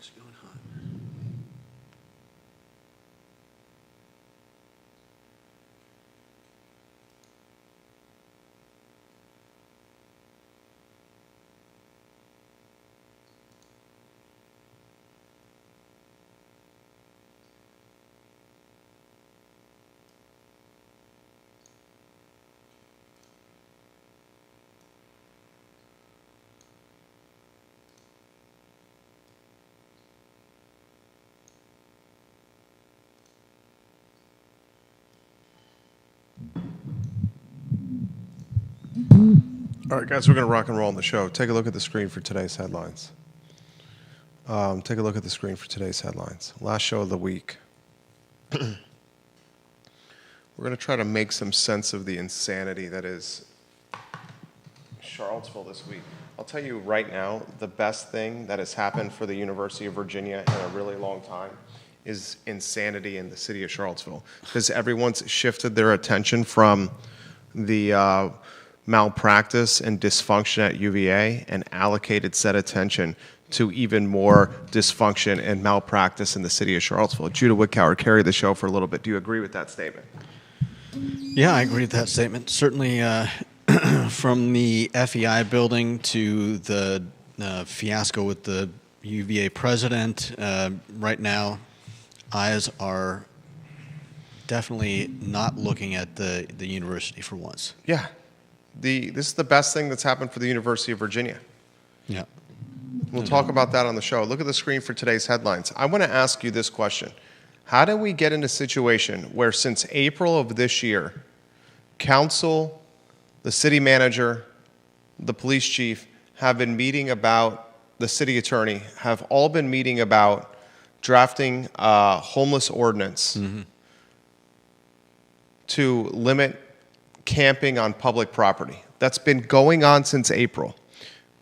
It's going hot. All right, guys, we're going to rock and roll on the show. Take a look at the screen for today's headlines. Take a look at the screen for today's headlines. Last show of the week. We're going to try to make some sense of the insanity that is Charlottesville this week. I'll tell you right now, the best thing that has happened for the University of Virginia in a really long time is insanity in the city of Charlottesville, because everyone's shifted their attention from the malpractice and dysfunction at UVA and allocated said attention to even more dysfunction and malpractice in the city of Charlottesville. Judah Wickower carried the show for a little bit. Do you agree with that statement? Yeah, I agree with that statement. Certainly from the FEI building to the fiasco with the UVA president, right now, eyes are definitely not looking at the university for once. Yeah. This is the best thing that's happened for the University of Virginia. Yeah. We'll talk about that on the show. Look at the screen for today's headlines. I want to ask you this question. How did we get in a situation where since April of this year, council, the city manager, the police chief have been meeting about, the city attorney, have all been meeting about drafting a homeless ordinance to limit camping on public property? That's been going on since April.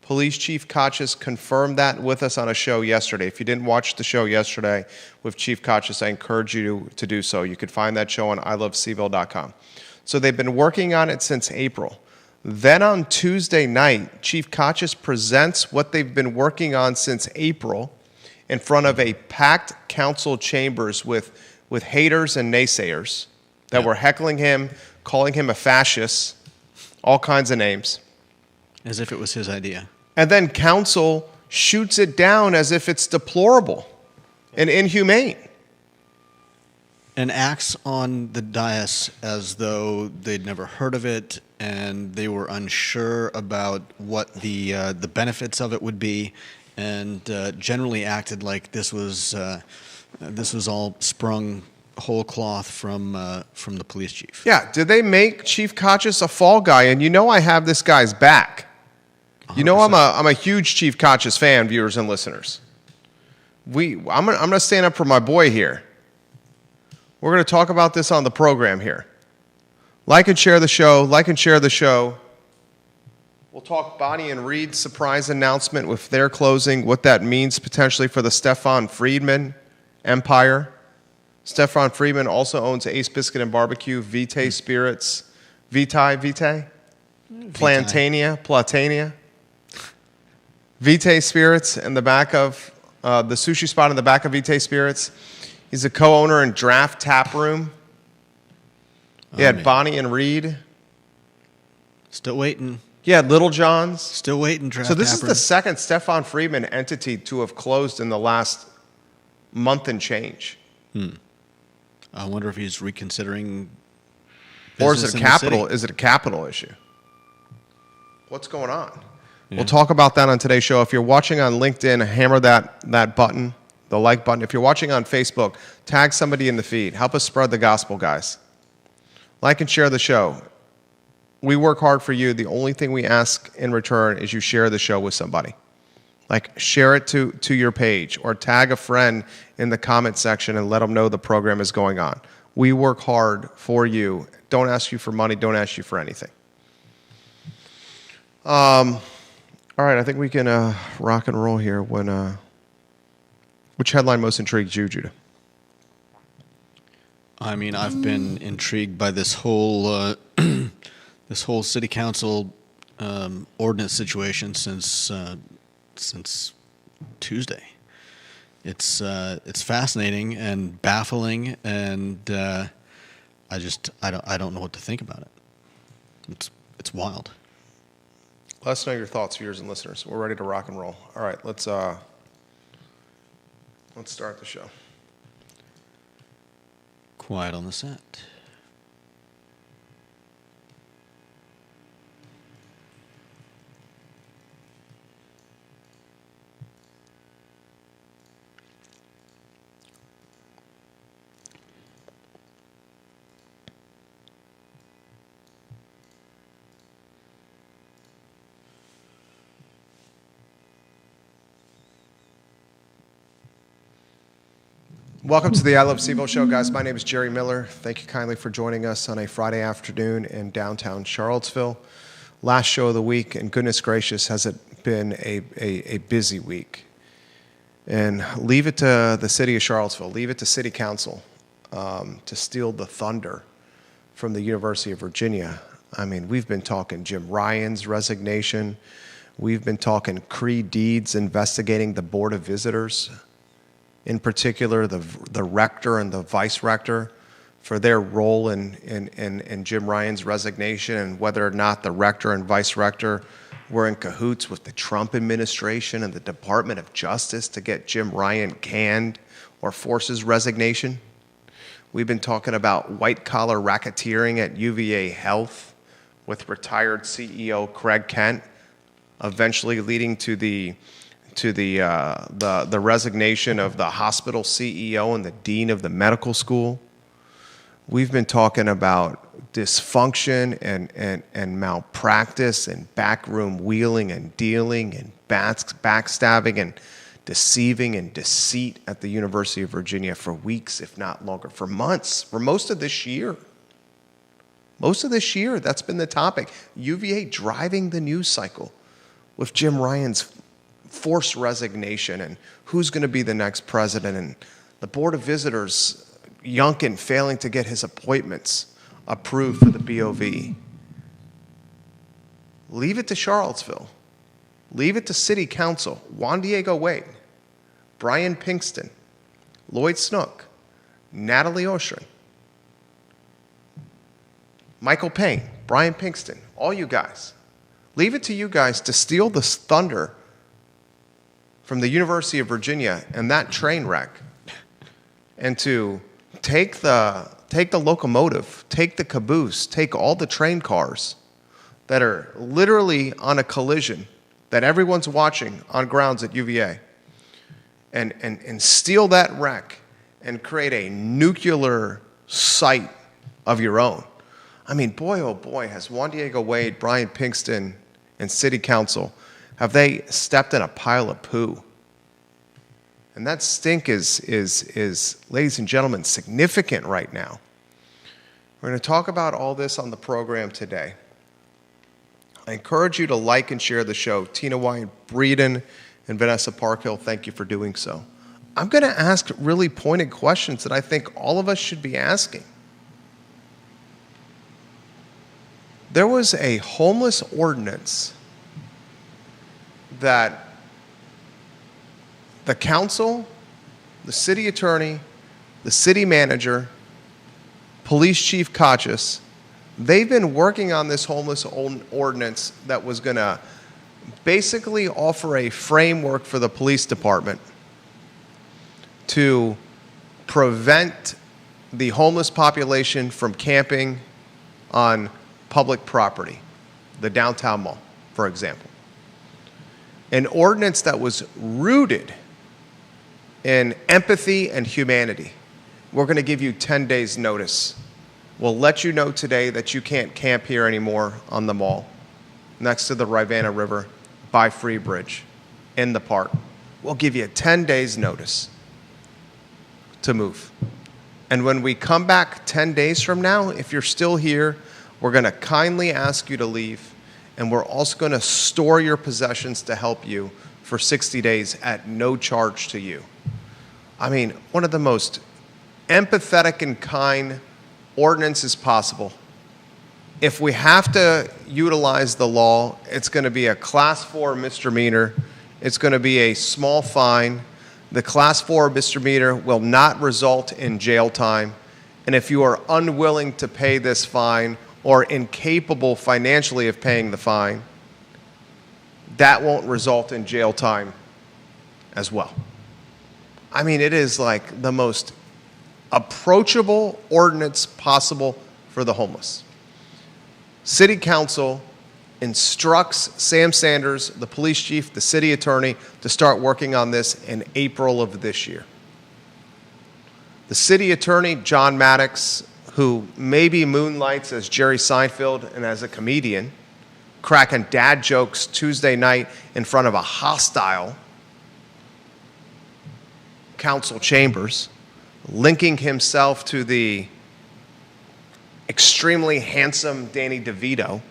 Police Chief Kotchis confirmed that with us on a show yesterday. If you didn't watch the show yesterday with Chief Kotchis, I encourage you to do so. You could find that show on ilovecville.com. So they've been working on it since April. Then on Tuesday night, Chief Kotchis presents what they've been working on since April in front of a packed council chambers with haters and naysayers that were heckling him, calling him a fascist, all kinds of names. As if it was his idea. And then council shoots it down as if it's deplorable and inhumane. And acts on the dais as though they'd never heard of it and they were unsure about what the benefits of it would be, and generally acted like this was all sprung whole cloth from the police chief. Yeah, did they make Chief Kotchis a fall guy? And you know I have this guy's back. 100%. You know I'm a huge Chief Kotchis fan, viewers and listeners. I'm gonna stand up for my boy here. We're gonna talk about this on the program here. Like and share the show. Like and share the show. We'll talk Bonnie and Reed's surprise announcement with their closing, what that means potentially for the Stefan Friedman empire. Stefan Friedman also owns Ace Biscuit and Barbecue, Vitae Spirits, Vitae? Platania. Vitae Spirits in the back of, the sushi spot in the back of Vitae Spirits. He's a co-owner in Draft Tap Room. He had Bonnie and Reed. Still waiting. He had Little John's. Still waiting, Draft So this Tap is Room. the second Stefan Friedman entity to have closed in the last month and change. I wonder if he's reconsidering. Or is it business in the city. Is it a capital issue? What's going on? Yeah. We'll talk about that on today's show. If you're watching on LinkedIn, hammer that button, the like button. If you're watching on Facebook, tag somebody in the feed. Help us spread the gospel, guys. Like and share the show. We work hard for you. The only thing we ask in return is you share the show with somebody. Like, share it to your page or tag a friend in the comment section and let them know the program is going on. We work hard for you. Don't ask you for money. Don't ask you for anything. All right, I think we can rock and roll here. Which headline most intrigued you, Judah? I mean, I've been intrigued by this whole city council ordinance situation since Tuesday. It's fascinating and baffling, and I don't know what to think about it. It's wild. Let us know your thoughts, viewers and listeners. We're ready to rock and roll. All right, let's start the show. Quiet on the set. Welcome to the I Love CVille show, guys. My name is Jerry Miller. Thank you kindly for joining us on a Friday afternoon in downtown Charlottesville. Last show of the week, and goodness gracious, has it been a busy week. And leave it to the city of Charlottesville, leave it to city council to steal the thunder from the University of Virginia. I mean, we've been talking Jim Ryan's resignation. We've been talking Creed Deeds investigating the Board of Visitors, in particular the rector and the vice rector, for their role in Jim Ryan's resignation, and whether or not the rector and vice rector were in cahoots with the Trump administration and the Department of Justice to get Jim Ryan canned or force his resignation. We've been talking about white-collar racketeering at UVA Health with retired CEO Craig Kent, eventually leading to the resignation of the hospital CEO and the dean of the medical school. We've been talking about dysfunction and malpractice and backroom wheeling and dealing and backstabbing and deceiving and deceit at the University of Virginia for weeks, if not longer, for months, for most of this year. Most of this year, that's been the topic. UVA driving the news cycle with Jim Ryan's forced resignation and who's going to be the next president, and the Board of Visitors, Youngkin failing to get his appointments approved for the BOV. Leave it to Charlottesville. Leave it to City Council. Juan Diego Wade, Brian Pinkston, Lloyd Snook, Natalie Oshrin, Michael Payne, Brian Pinkston, all you guys. Leave it to you guys to steal the thunder from the University of Virginia and that train wreck, and to take the locomotive, take the caboose, take all the train cars that are literally on a collision that everyone's watching on grounds at UVA, and steal that wreck and create a nuclear site of your own. I mean, boy, oh boy, has Juan Diego Wade, Brian Pinkston, and City Council, have they stepped in a pile of poo? And that stink is, ladies and gentlemen, significant right now. We're going to talk about all this on the program today. I encourage you to like and share the show. Tina Wyatt Breeden and Vanessa Parkhill, thank you for doing so. I'm going to ask really pointed questions that I think all of us should be asking. There was a homeless ordinance that the council, the city attorney, the city manager, police chief Kachis, they've been working on this homeless ordinance that was going to basically offer a framework for the police department to prevent the homeless population from camping on public property, the downtown mall, for example. An ordinance that was rooted in empathy and humanity. We're going to give you 10 days notice. We'll let you know today that you can't camp here anymore on the mall, next to the Rivanna River, by Free Bridge, in the park. We'll give you 10 days notice to move. And when we come back 10 days from now, if you're still here, we're going to kindly ask you to leave, and we're also going to store your possessions to help you for 60 days at no charge to you. I mean, one of the most empathetic and kind ordinances possible. If we have to utilize the law, it's going to be a class 4 misdemeanor. It's going to be a small fine. The Class 4 misdemeanor will not result in jail time, and if you are unwilling to pay this fine or incapable financially of paying the fine, that won't result in jail time as well. I mean, it is like the most approachable ordinance possible for the homeless. City Council instructs Sam Sanders, the police chief, the city attorney, to start working on this in April of this year. The city attorney, John Maddox, who maybe moonlights as Jerry Seinfeld and as a comedian, cracking dad jokes Tuesday night in front of a hostile council chambers, linking himself to the extremely handsome Danny DeVito,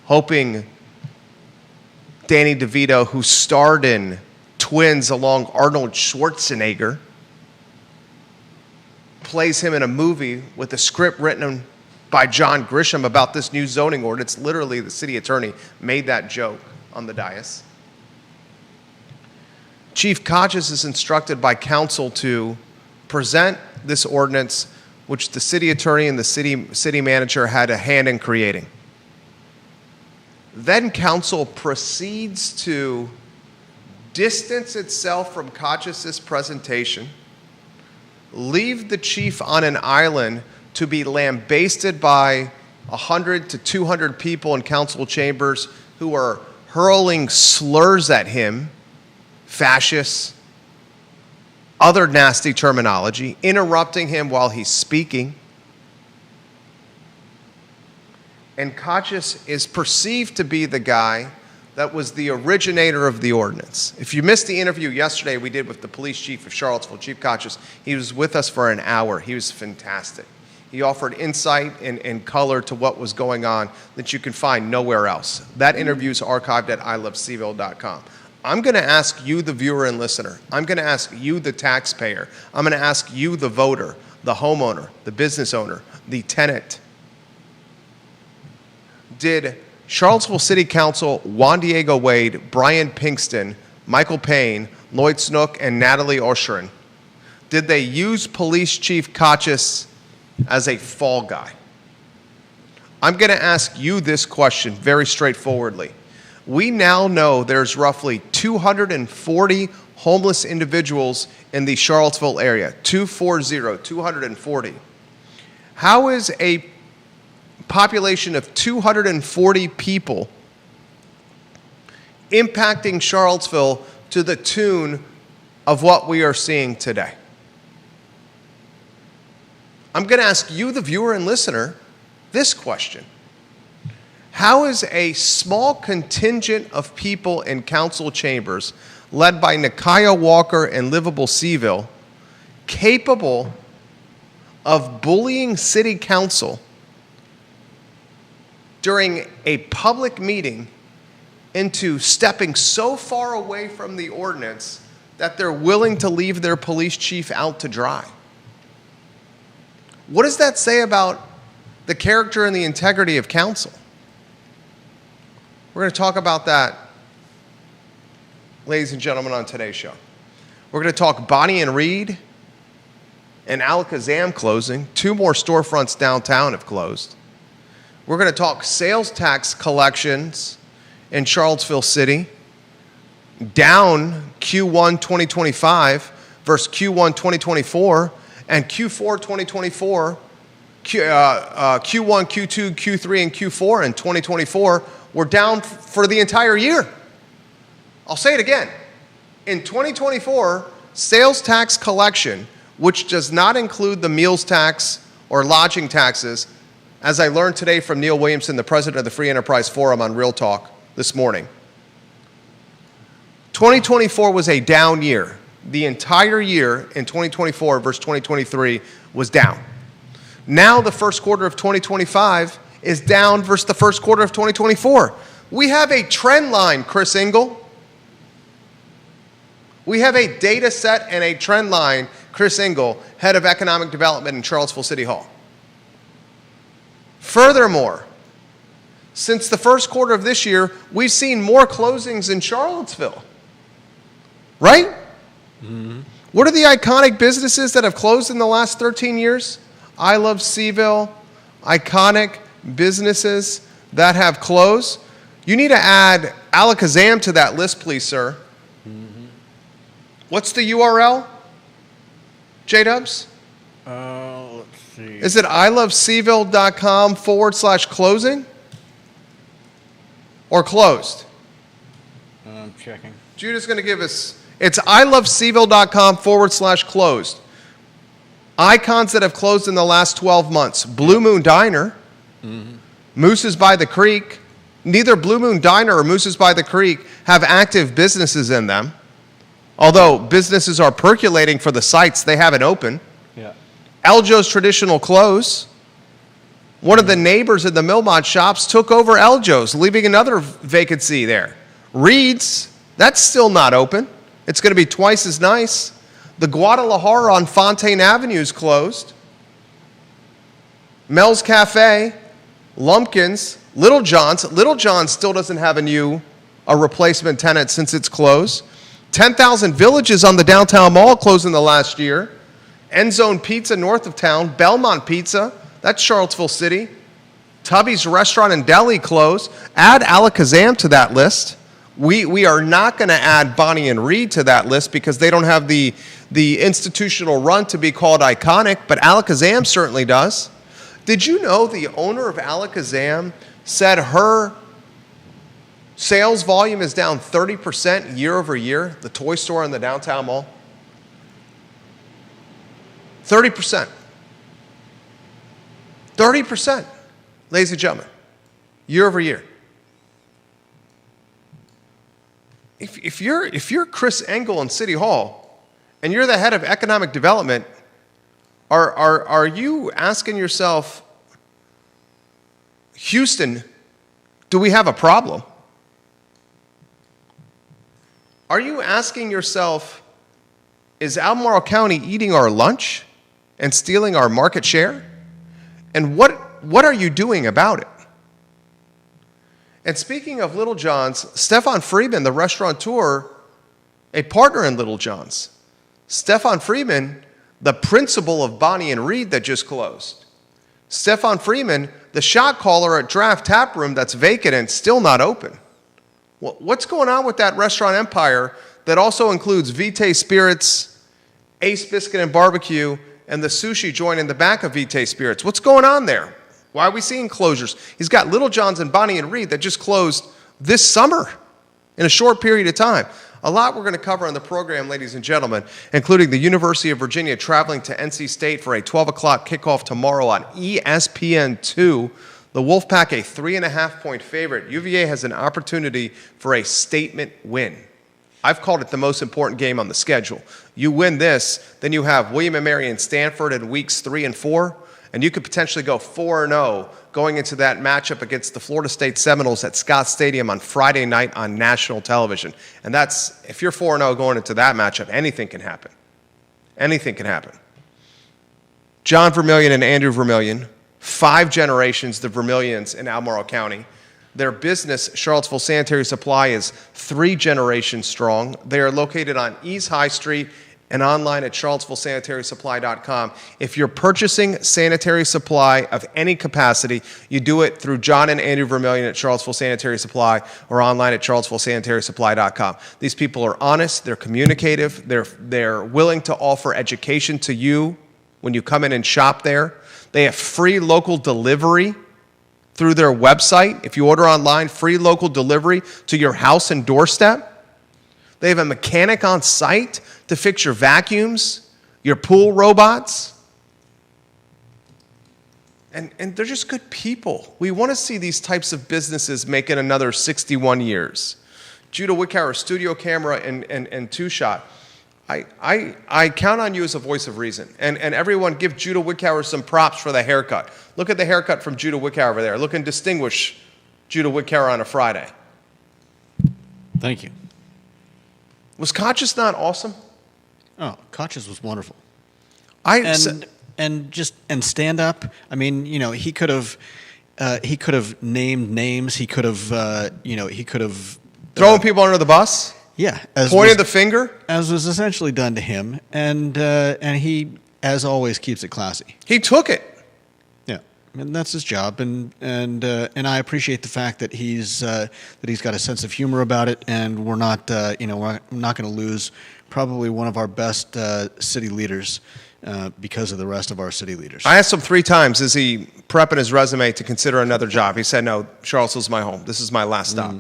hoping Danny DeVito, who starred in Twins along Arnold Schwarzenegger, plays him in a movie with a script written by John Grisham about this new zoning ordinance. Literally, the city attorney made that joke on the dais. Chief Kochis is instructed by council to present this ordinance, which the city attorney and the city manager had a hand in creating. Then council proceeds to distance itself from Kochis' presentation, leave the chief on an island to be lambasted by 100 to 200 people in council chambers who are hurling slurs at him, fascists, other nasty terminology, interrupting him while he's speaking. And Kochis is perceived to be the guy that was the originator of the ordinance. If you missed the interview yesterday we did with the police chief of Charlottesville, Chief Kochis, he was with us for an hour. He was fantastic. He offered insight and color to what was going on that you can find nowhere else. That interview is archived at ilovecville.com. I'm going to ask you, the viewer and listener. I'm going to ask you, the taxpayer. I'm going to ask you, the voter, the homeowner, the business owner, the tenant. Did Charlottesville City Council, Juan Diego Wade, Brian Pinkston, Michael Payne, Lloyd Snook, and Natalie Oshrin, did they use Police Chief Kochis as a fall guy? I'm going to ask you this question very straightforwardly. We now know there's roughly 240 homeless individuals in the Charlottesville area, 240. How is a population of 240 people impacting Charlottesville to the tune of what we are seeing today? I'm going to ask you, the viewer and listener, this question. How is a small contingent of people in council chambers, led by Nikiah Walker and Livable CVille, capable of bullying city council during a public meeting into stepping so far away from the ordinance that they're willing to leave their police chief out to dry? What does that say about the character and the integrity of council? We're going to talk about that, ladies and gentlemen, on today's show. We're going to talk Bonnie and Reed and Alakazam closing. 2 more storefronts downtown have closed. We're going to talk sales tax collections in Charlottesville City, down Q1 2025 versus Q1 2024, and Q4 2024, Q1, Q2, Q3, and Q4 in 2024 were down for the entire year. I'll say it again. In 2024, sales tax collection, which does not include the meals tax or lodging taxes, as I learned today from Neil Williamson, the president of the Free Enterprise Forum on Real Talk this morning, 2024 was a down year. The entire year in 2024 versus 2023 was down. Now the first quarter of 2025 is down versus the first quarter of 2024. We have a trend line, Chris Engel. We have a data set and a trend line, Chris Engel, head of economic development in Charlottesville City Hall. Furthermore, since the first quarter of this year, we've seen more closings in Charlottesville. Right? What are the iconic businesses that have closed in the last 13 years? I Love CVille, iconic businesses that have closed. You need to add Alakazam to that list, please, sir. What's the URL? J-Dubs? Let's see. Is it ilovecville.com/closing? Or closed? I'm checking. Judah's going to give us, it's ilovecville.com/closed. Icons that have closed in the last 12 months. Blue Moon Diner, Moose's by the Creek. Neither Blue Moon Diner or Moose's by the Creek have active businesses in them. Although businesses are percolating for the sites, they haven't opened. Yeah. Eljo's Traditional Clothes. One of the neighbors in the Millmont shops took over Eljo's, leaving another vacancy there. Reed's, that's still not open. It's going to be twice as nice. The Guadalajara on Fontaine Avenue is closed. Mel's Cafe, Lumpkins, Little John's. Little John's still doesn't have a replacement tenant since it's closed. 10,000 Villages on the downtown mall closed in the last year. End Zone Pizza north of town. Belmont Pizza, that's Charlottesville City. Tubby's Restaurant and Deli closed. Add Alakazam to that list. We are not going to add Bonnie and Reed to that list because they don't have the institutional run to be called iconic, but Alakazam certainly does. Did you know the owner of Alakazam said her sales volume is down 30% year over year, the toy store in the downtown mall? 30%. 30%, ladies and gentlemen, year over year. If you're Chris Engel in City Hall and you're the head of economic development, are you asking yourself, Houston, do we have a problem? Are you asking yourself, is Albemarle County eating our lunch and stealing our market share? And what are you doing about it? And speaking of Little John's, Stefan Friedman, the restaurateur, a partner in Little John's. Stefan Friedman, the principal of Bonnie and Reed that just closed. Stefan Friedman, the shot caller at Draft Tap Room that's vacant and still not open. What's going on with that restaurant empire that also includes Vitae Spirits, Ace Biscuit and Barbecue, and the sushi joint in the back of Vitae Spirits? What's going on there? Why are we seeing closures? He's got Little John's and Bonnie and Reed that just closed this summer in a short period of time. A lot we're going to cover on the program, ladies and gentlemen, including the University of Virginia traveling to NC State for a 12 o'clock kickoff tomorrow on ESPN2. The Wolfpack, a 3.5-point favorite. UVA has an opportunity for a statement win. I've called it the most important game on the schedule. You win this, then you have William & Mary and Stanford in weeks 3 and 4. And you could potentially go 4-0 going into that matchup against the Florida State Seminoles at Scott Stadium on Friday night on national television. And that's, if you're 4-0 going into that matchup, anything can happen. Anything can happen. John Vermillion and Andrew Vermillion, 5 generations, the Vermillions in Albemarle County. Their business, Charlottesville Sanitary Supply, is 3 generations strong. They are located on East High Street and online at charlottesvillesanitarysupply.com. If you're purchasing sanitary supply of any capacity, you do it through John and Andrew Vermillion at Charlottesville Sanitary Supply or online at charlottesvillesanitarysupply.com. These people are honest, they're communicative, they're willing to offer education to you when you come in and shop there. They have free local delivery through their website. If you order online, free local delivery to your house and doorstep. They have a mechanic on site to fix your vacuums, your pool robots. And they're just good people. We want to see these types of businesses make it another 61 years. Judah Wickhauer, studio camera and two-shot. I count on you as a voice of reason. And everyone give Judah Wickhauer some props for the haircut. Look at the haircut from Judah Wickhauer over there. Looking distinguished, Judah Wickhauer on a Friday. Thank you. Was Koch's not awesome? Oh, Koch's was wonderful. And stand up. I mean, you know, he could have named names. He could have, throwing people under the bus. Yeah, Pointed the finger. as was essentially done to him, and he, as always, keeps it classy. He took it. Yeah, and that's his job, and I appreciate the fact that he's got a sense of humor about it, and we're not we're not going to lose probably one of our best city leaders because of the rest of our city leaders. I asked him 3 times, is he prepping his resume to consider another job? He said, no, Charlottesville's my home. This is my last stop.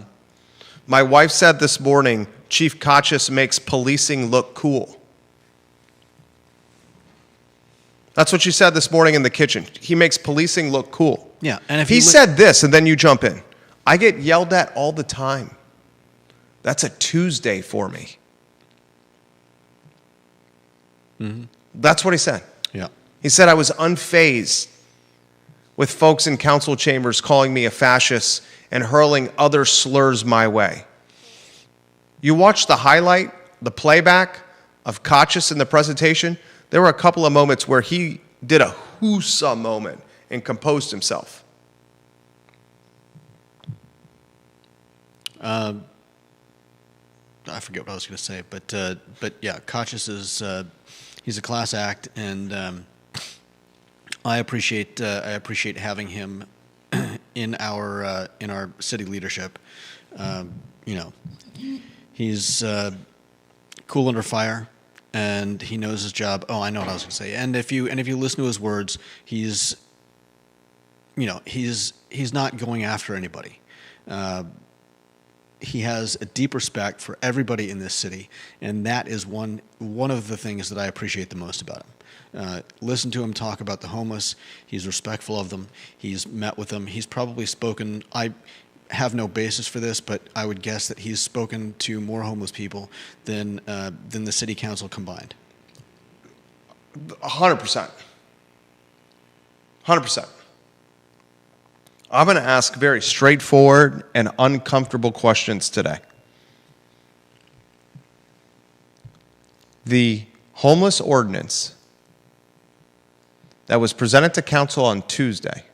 My wife said this morning, Chief Kachis makes policing look cool. That's what she said this morning in the kitchen. He makes policing look cool. Yeah, and if he said this, and then you jump in. I get yelled at all the time. That's a Tuesday for me. That's what he said. Yeah. He said I was unfazed with folks in council chambers calling me a fascist and hurling other slurs my way. You watch the highlight, the playback of Kachis in the presentation, there were a couple of moments where he did a whoosah moment and composed himself. I forget what I was going to say, but yeah, Kachis is he's a class act, and I appreciate having him in our city leadership. He's cool under fire, and he knows his job. Oh, I know what I was going to say. And if you listen to his words, he's not going after anybody. He has a deep respect for everybody in this city, and that is one of the things that I appreciate the most about him. Listen to him talk about the homeless. He's respectful of them. He's met with them. He's probably spoken. I have no basis for this, but I would guess that he's spoken to more homeless people than the city council combined. 100%. 100%. I'm going to ask very straightforward and uncomfortable questions today. The homeless ordinance that was presented to council on Tuesday,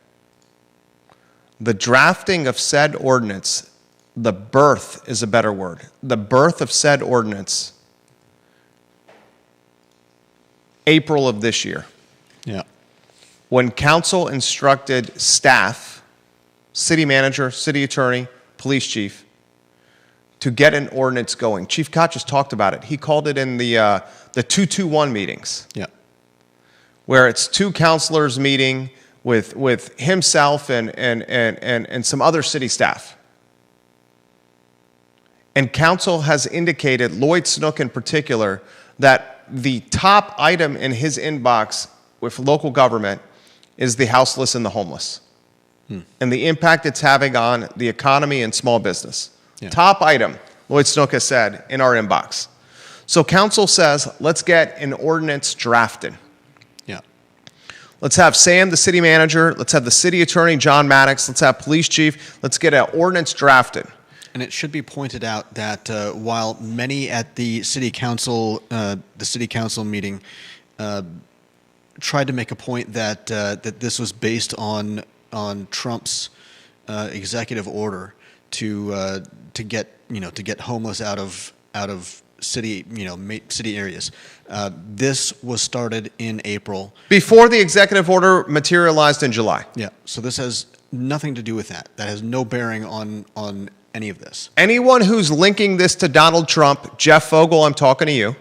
the drafting of said ordinance, the birth is a better word, the birth of said ordinance, April of this year. Yeah. When council instructed staff, city manager, city attorney, police chief, to get an ordinance going. Chief Koch just talked about it. He called it in the 221 meetings. Yeah. Where it's 2 counselors meeting with himself and some other city staff. And council has indicated, Lloyd Snook in particular, that the top item in his inbox with local government is the houseless and the homeless. And the impact it's having on the economy and small business. Yeah. Top item, Lloyd Snook has said, in our inbox. So council says, let's get an ordinance drafted. Yeah. Let's have Sam, the city manager. Let's have the city attorney, John Maddox. Let's have police chief. Let's get an ordinance drafted. And it should be pointed out that while many at the city council meeting tried to make a point that that this was based on Trump's executive order to get homeless out of city city areas. This was started in April before the executive order materialized in July. Yeah. So this has nothing to do with that. That has no bearing on any of this. Anyone who's linking this to Donald Trump, Jeff Fogel, I'm talking to you.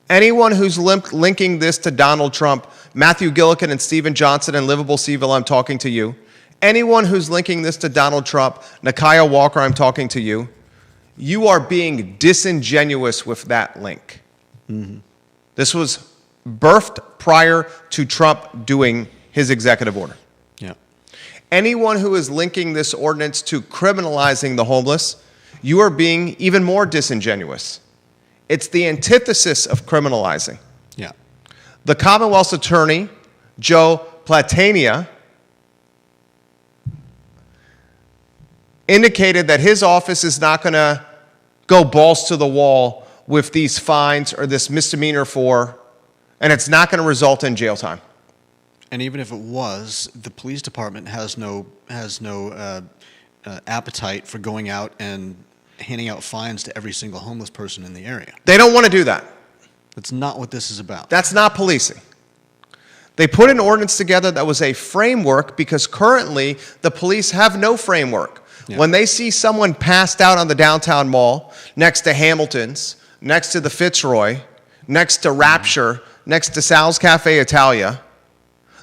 Anyone who's linking this to Donald Trump, Matthew Gillikin and Stephen Johnson and Livable CVille, I'm talking to you. Anyone who's linking this to Donald Trump, Nakia Walker, I'm talking to you. You are being disingenuous with that link. Mm-hmm. This was birthed prior to Trump doing his executive order. Yeah. Anyone who is linking this ordinance to criminalizing the homeless, you are being even more disingenuous. It's the antithesis of criminalizing. Yeah. The Commonwealth's attorney, Joe Platania, indicated that his office is not going to go balls to the wall with these fines or this misdemeanor and it's not going to result in jail time. And even if it was, the police department has no appetite for going out and handing out fines to every single homeless person in the area. They don't want to do that. That's not what this is about. That's not policing. They put an ordinance together that was a framework because currently the police have no framework. Yeah. When they see someone passed out on the downtown mall, next to Hamilton's, next to the Fitzroy, next to Rapture, next to Sal's Cafe Italia,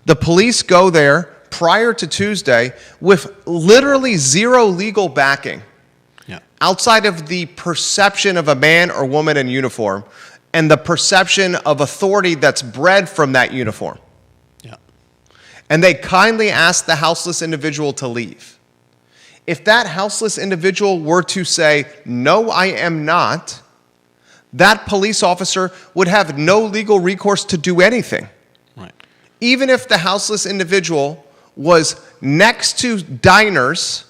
the police go there prior to Tuesday with literally zero legal backing, outside of the perception of a man or woman in uniform and the perception of authority that's bred from that uniform. Yeah. And they kindly ask the houseless individual to leave. If that houseless individual were to say, "No, I am not," that police officer would have no legal recourse to do anything. Right. Even if the houseless individual was next to diners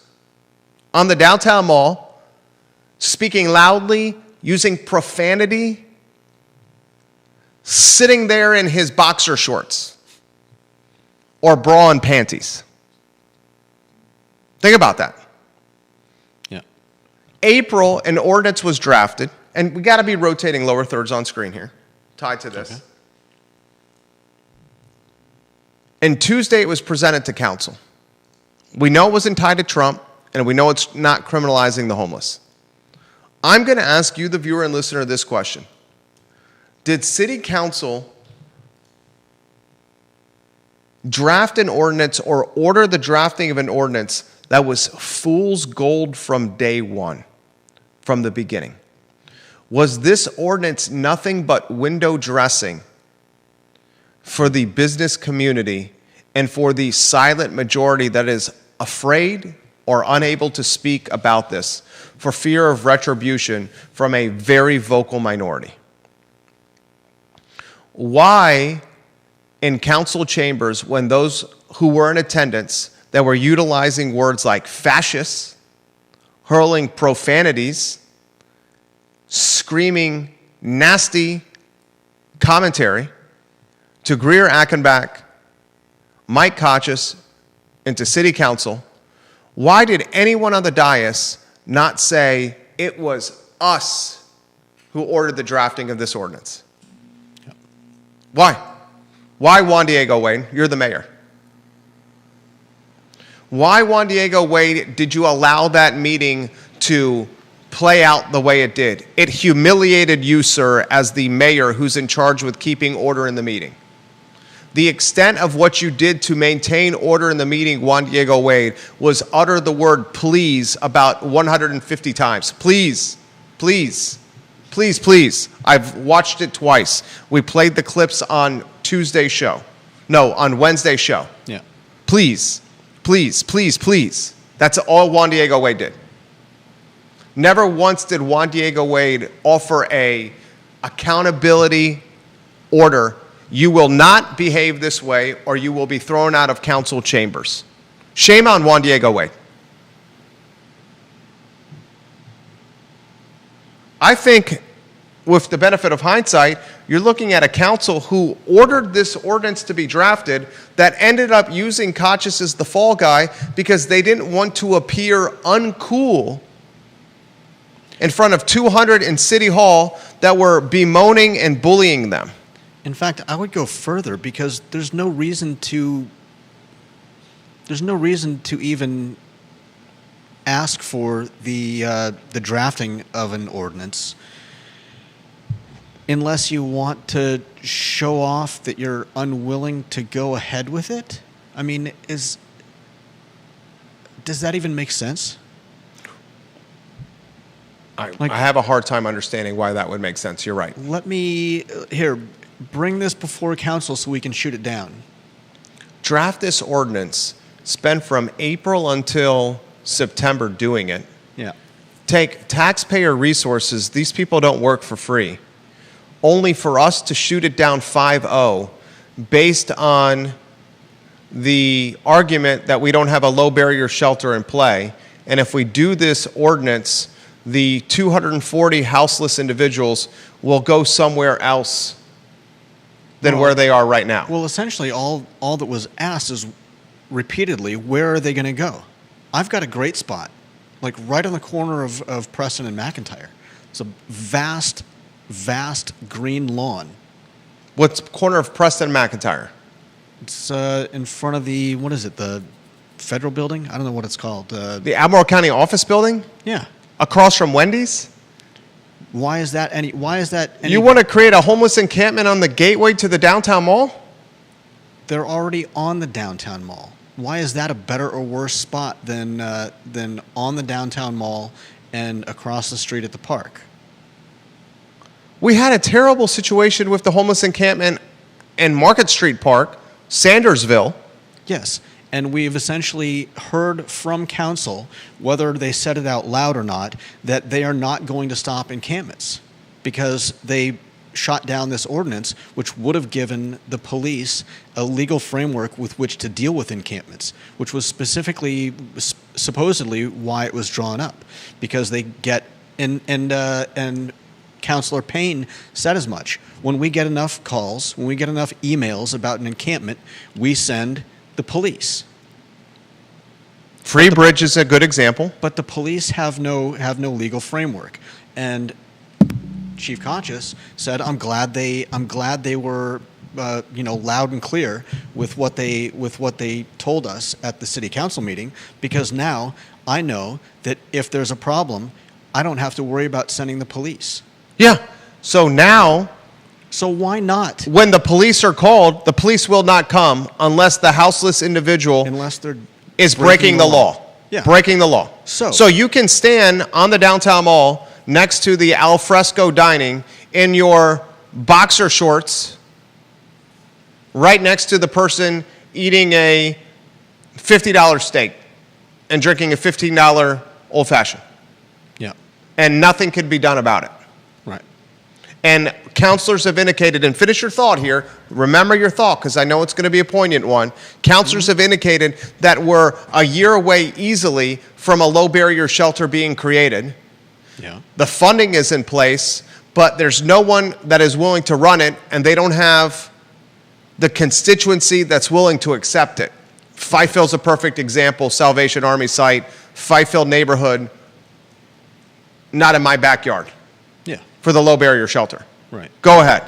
on the downtown mall, speaking loudly, using profanity, sitting there in his boxer shorts or bra and panties. Think about that. Yeah. April, an ordinance was drafted, and we got to be rotating lower thirds on screen here, tied to this. Okay. And Tuesday, it was presented to council. We know it wasn't tied to Trump, and we know it's not criminalizing the homeless. I'm going to ask you, the viewer and listener, this question. Did city council draft an ordinance or order the drafting of an ordinance that was fool's gold from day one, from the beginning? Was this ordinance nothing but window dressing for the business community and for the silent majority that is afraid or unable to speak about this for fear of retribution from a very vocal minority? Why, in council chambers, when those who were in attendance that were utilizing words like fascists, hurling profanities, screaming nasty commentary to Greer Achenbach, Mike Kochis, and to city council, why did anyone on the dais not say it was us who ordered the drafting of this ordinance? Why? Why, Juan Diego Wade? You're the mayor. Why, Juan Diego Wade, did you allow that meeting to play out the way it did? It humiliated you, sir, as the mayor who's in charge with keeping order in the meeting. The extent of what you did to maintain order in the meeting, Juan Diego Wade, was utter the word please about 150 times. Please, please. Please, please. I've watched it twice. We played the clips on Tuesday's show. No, on Wednesday's show. Yeah. Please, please, please, please. That's all Juan Diego Wade did. Never once did Juan Diego Wade offer a accountability order. You will not behave this way or you will be thrown out of council chambers. Shame on Juan Diego Wade. I think, with the benefit of hindsight, you're looking at a council who ordered this ordinance to be drafted that ended up using Kochis as the fall guy because they didn't want to appear uncool in front of 200 in City Hall that were bemoaning and bullying them. In fact, I would go further because there's no reason to even ask for the drafting of an ordinance unless you want to show off that you're unwilling to go ahead with it. I mean, does that even make sense? I have a hard time understanding why that would make sense. You're right. Let me bring this before council so we can shoot it down. Draft this ordinance, spend from April until September doing it. Yeah. Take taxpayer resources. These people don't work for free. Only for us to shoot it down 5-0 based on the argument that we don't have a low barrier shelter in play. And if we do this ordinance, the 240 houseless individuals will go somewhere else than where they are right now. Well, essentially, all that was asked is repeatedly, where are they going to go? I've got a great spot. like right on the corner of Preston and McIntyre. It's a vast, vast green lawn. What's corner of Preston and McIntyre? It's in front of the, what is it, the federal building? I don't know what it's called. The Albemarle County Office Building? Yeah. Across from Wendy's? Why is that any? You want to create a homeless encampment on the gateway to the downtown mall? They're already on the downtown mall. Why is that a better or worse spot than on the downtown mall and across the street at the park? We had a terrible situation with the homeless encampment in Market Street Park, Sandersville. Yes, and we've essentially heard from council, whether they said it out loud or not, that they are not going to stop encampments because they shot down this ordinance, which would have given the police a legal framework with which to deal with encampments, which was specifically, supposedly, why it was drawn up, because they get and Councilor Payne said as much. When we get enough calls, when we get enough emails about an encampment, we send the police. Free Bridge is a good example. But the police have no legal framework, and Chief Conscious said, "I'm glad they were, loud and clear with what they told us at the city council meeting, because now I know that if there's a problem, I don't have to worry about sending the police." Yeah. So now, so why not? when the police are called, the police will not come unless the houseless individual Unless they're is breaking the law. Yeah. Breaking the law. So you can stand on the downtown mall next to the al fresco dining in your boxer shorts right next to the person eating a $50 steak and drinking a $15 old fashioned. Yeah. And nothing could be done about it. Right. And counselors have indicated, and finish your thought here, remember your thought because I know it's going to be a poignant one. Counselors have indicated that we're a year away easily from a low barrier shelter being created. Yeah. The funding is in place, but there's no one that is willing to run it, and they don't have the constituency that's willing to accept it. Fifeville's a perfect example, Salvation Army site, Fifeville neighborhood, not in my backyard Yeah. for the low barrier shelter. Right. Go ahead.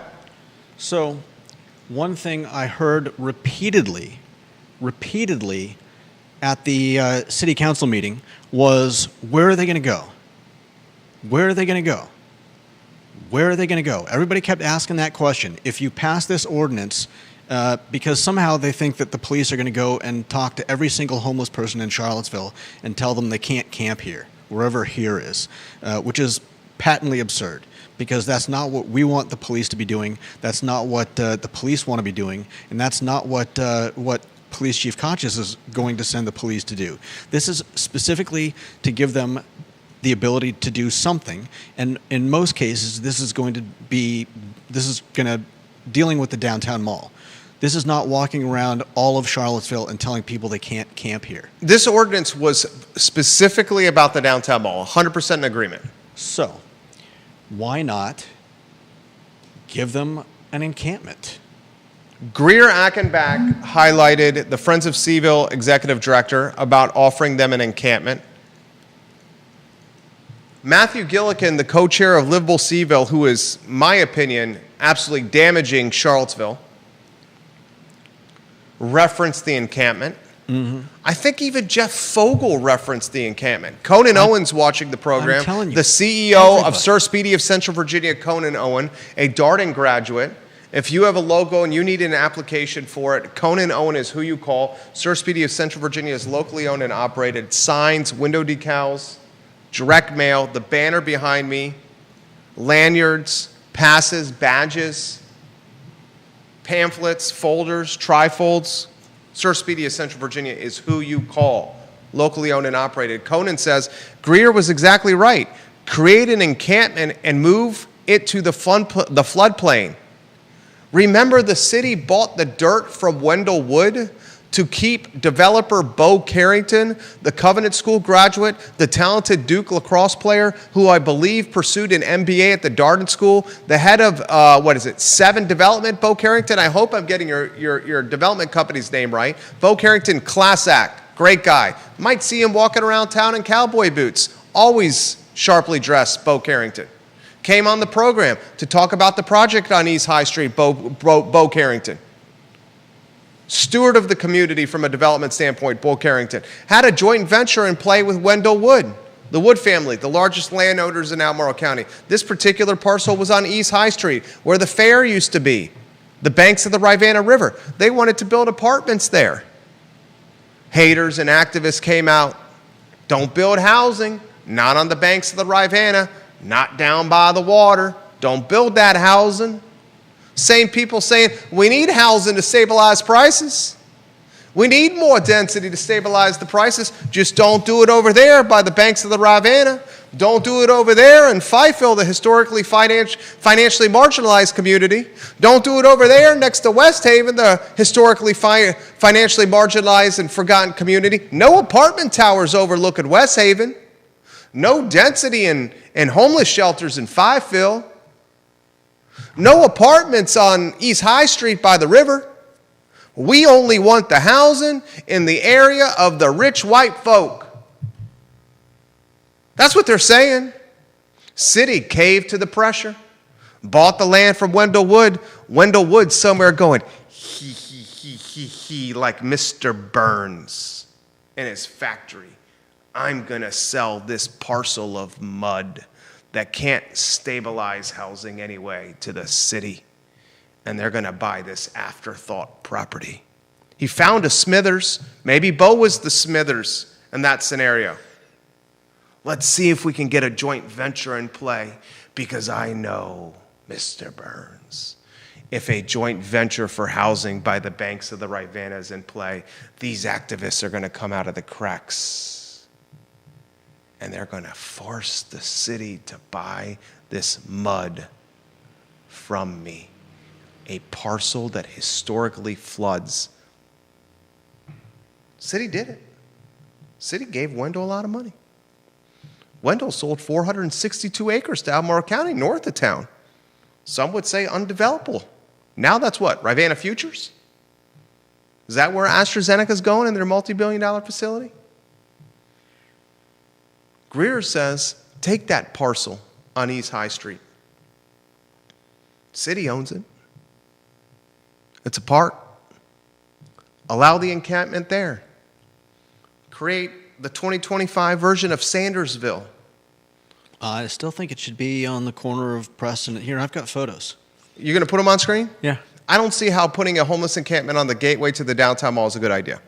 So, one thing I heard repeatedly at the city council meeting was, where are they going to go? Where are they going to go? Where are they going to go? Everybody kept asking that question. If you pass this ordinance, because somehow they think that the police are going to go and talk to every single homeless person in Charlottesville and tell them they can't camp here, wherever here is, which is patently absurd, because that's not what we want the police to be doing. That's not what the police want to be doing, and that's not what Police Chief Conscious is going to send the police to do. This is specifically to give them the ability to do something, and in most cases, this is going to dealing with the downtown mall. This is not walking around all of Charlottesville and telling people they can't camp here. This ordinance was specifically about the downtown mall, 100% in agreement. So, why not give them an encampment? Greer Achenbach highlighted the Friends of CVille executive director about offering them an encampment. Matthew Gillikin, the co-chair of Livable CVille, who is, my opinion, absolutely damaging Charlottesville, referenced the encampment. Mm-hmm. I think even Jeff Fogel referenced the encampment. Conan Owens watching the program. I'm telling you, the CEO of Sir Speedy of Central Virginia, Conan Owen, a Darden graduate. If you have a logo and you need an application for it, Conan Owen is who you call. Sir Speedy of Central Virginia is locally owned and operated. Signs, window decals, direct mail, the banner behind me, lanyards, passes, badges, pamphlets, folders, trifolds. Sir Speedy of Central Virginia is who you call, locally owned and operated. Conan says, Greer was exactly right. Create an encampment and move it to the floodplain. Remember, the city bought the dirt from Wendell Wood to keep developer Bo Carrington, the Covenant School graduate, the talented Duke lacrosse player, who I believe pursued an MBA at the Darden School, the head of, 7 Development, Bo Carrington. I hope I'm getting your development company's name right. Bo Carrington Class Act. great guy. Might see him walking around town in cowboy boots. Always sharply dressed, Bo Carrington. Came on the program to talk about the project on East High Street, Bo Carrington. Steward of the community from a development standpoint, Bo Carrington. Had a joint venture in play with Wendell Wood, the Wood family, the largest landowners in Albemarle County. This particular parcel was on East High Street, where the fair used to be, the banks of the Rivanna River. They wanted to build apartments there. Haters and activists came out. Don't build housing, not on the banks of the Rivanna, not down by the water. Don't build that housing. Same people saying, we need housing to stabilize prices. We need more density to stabilize the prices. Just don't do it over there by the banks of the Rivanna. Don't do it over there in CVille, the historically financially marginalized community. Don't do it over there next to West Haven, the historically financially marginalized and forgotten community. No apartment towers overlooking West Haven. No density in homeless shelters in CVille. No apartments on East High Street by the river. We only want the housing in the area of the rich white folk. That's what they're saying. City caved to the pressure. Bought the land from Wendell Wood. Wendell Wood somewhere going, he, like Mr. Burns in his factory. I'm going to sell this parcel of mud that can't stabilize housing anyway to the city. And they're going to buy this afterthought property. He found a Smithers. Maybe Bo was the Smithers in that scenario. Let's see if we can get a joint venture in play, because I know, Mr. Burns, if a joint venture for housing by the banks of the Rivanna is in play, these activists are going to come out of the cracks. And they're going to force the city to buy this mud from me. A parcel that historically floods. City did it. City gave Wendell a lot of money. Wendell sold 462 acres to Albemarle County, north of town. Some would say undevelopable. Now that's what? Rivanna Futures? Is that where AstraZeneca's going in their multi-billion-dollar facility? Greer says, take that parcel on East High Street. City owns it. It's a park. Allow the encampment there. Create the 2025 version of Sandersville. I still think it should be on the corner of Preston. Here, I've got photos. You're going to put them on screen? Yeah. I don't see how putting a homeless encampment on the gateway to the downtown mall is a good idea.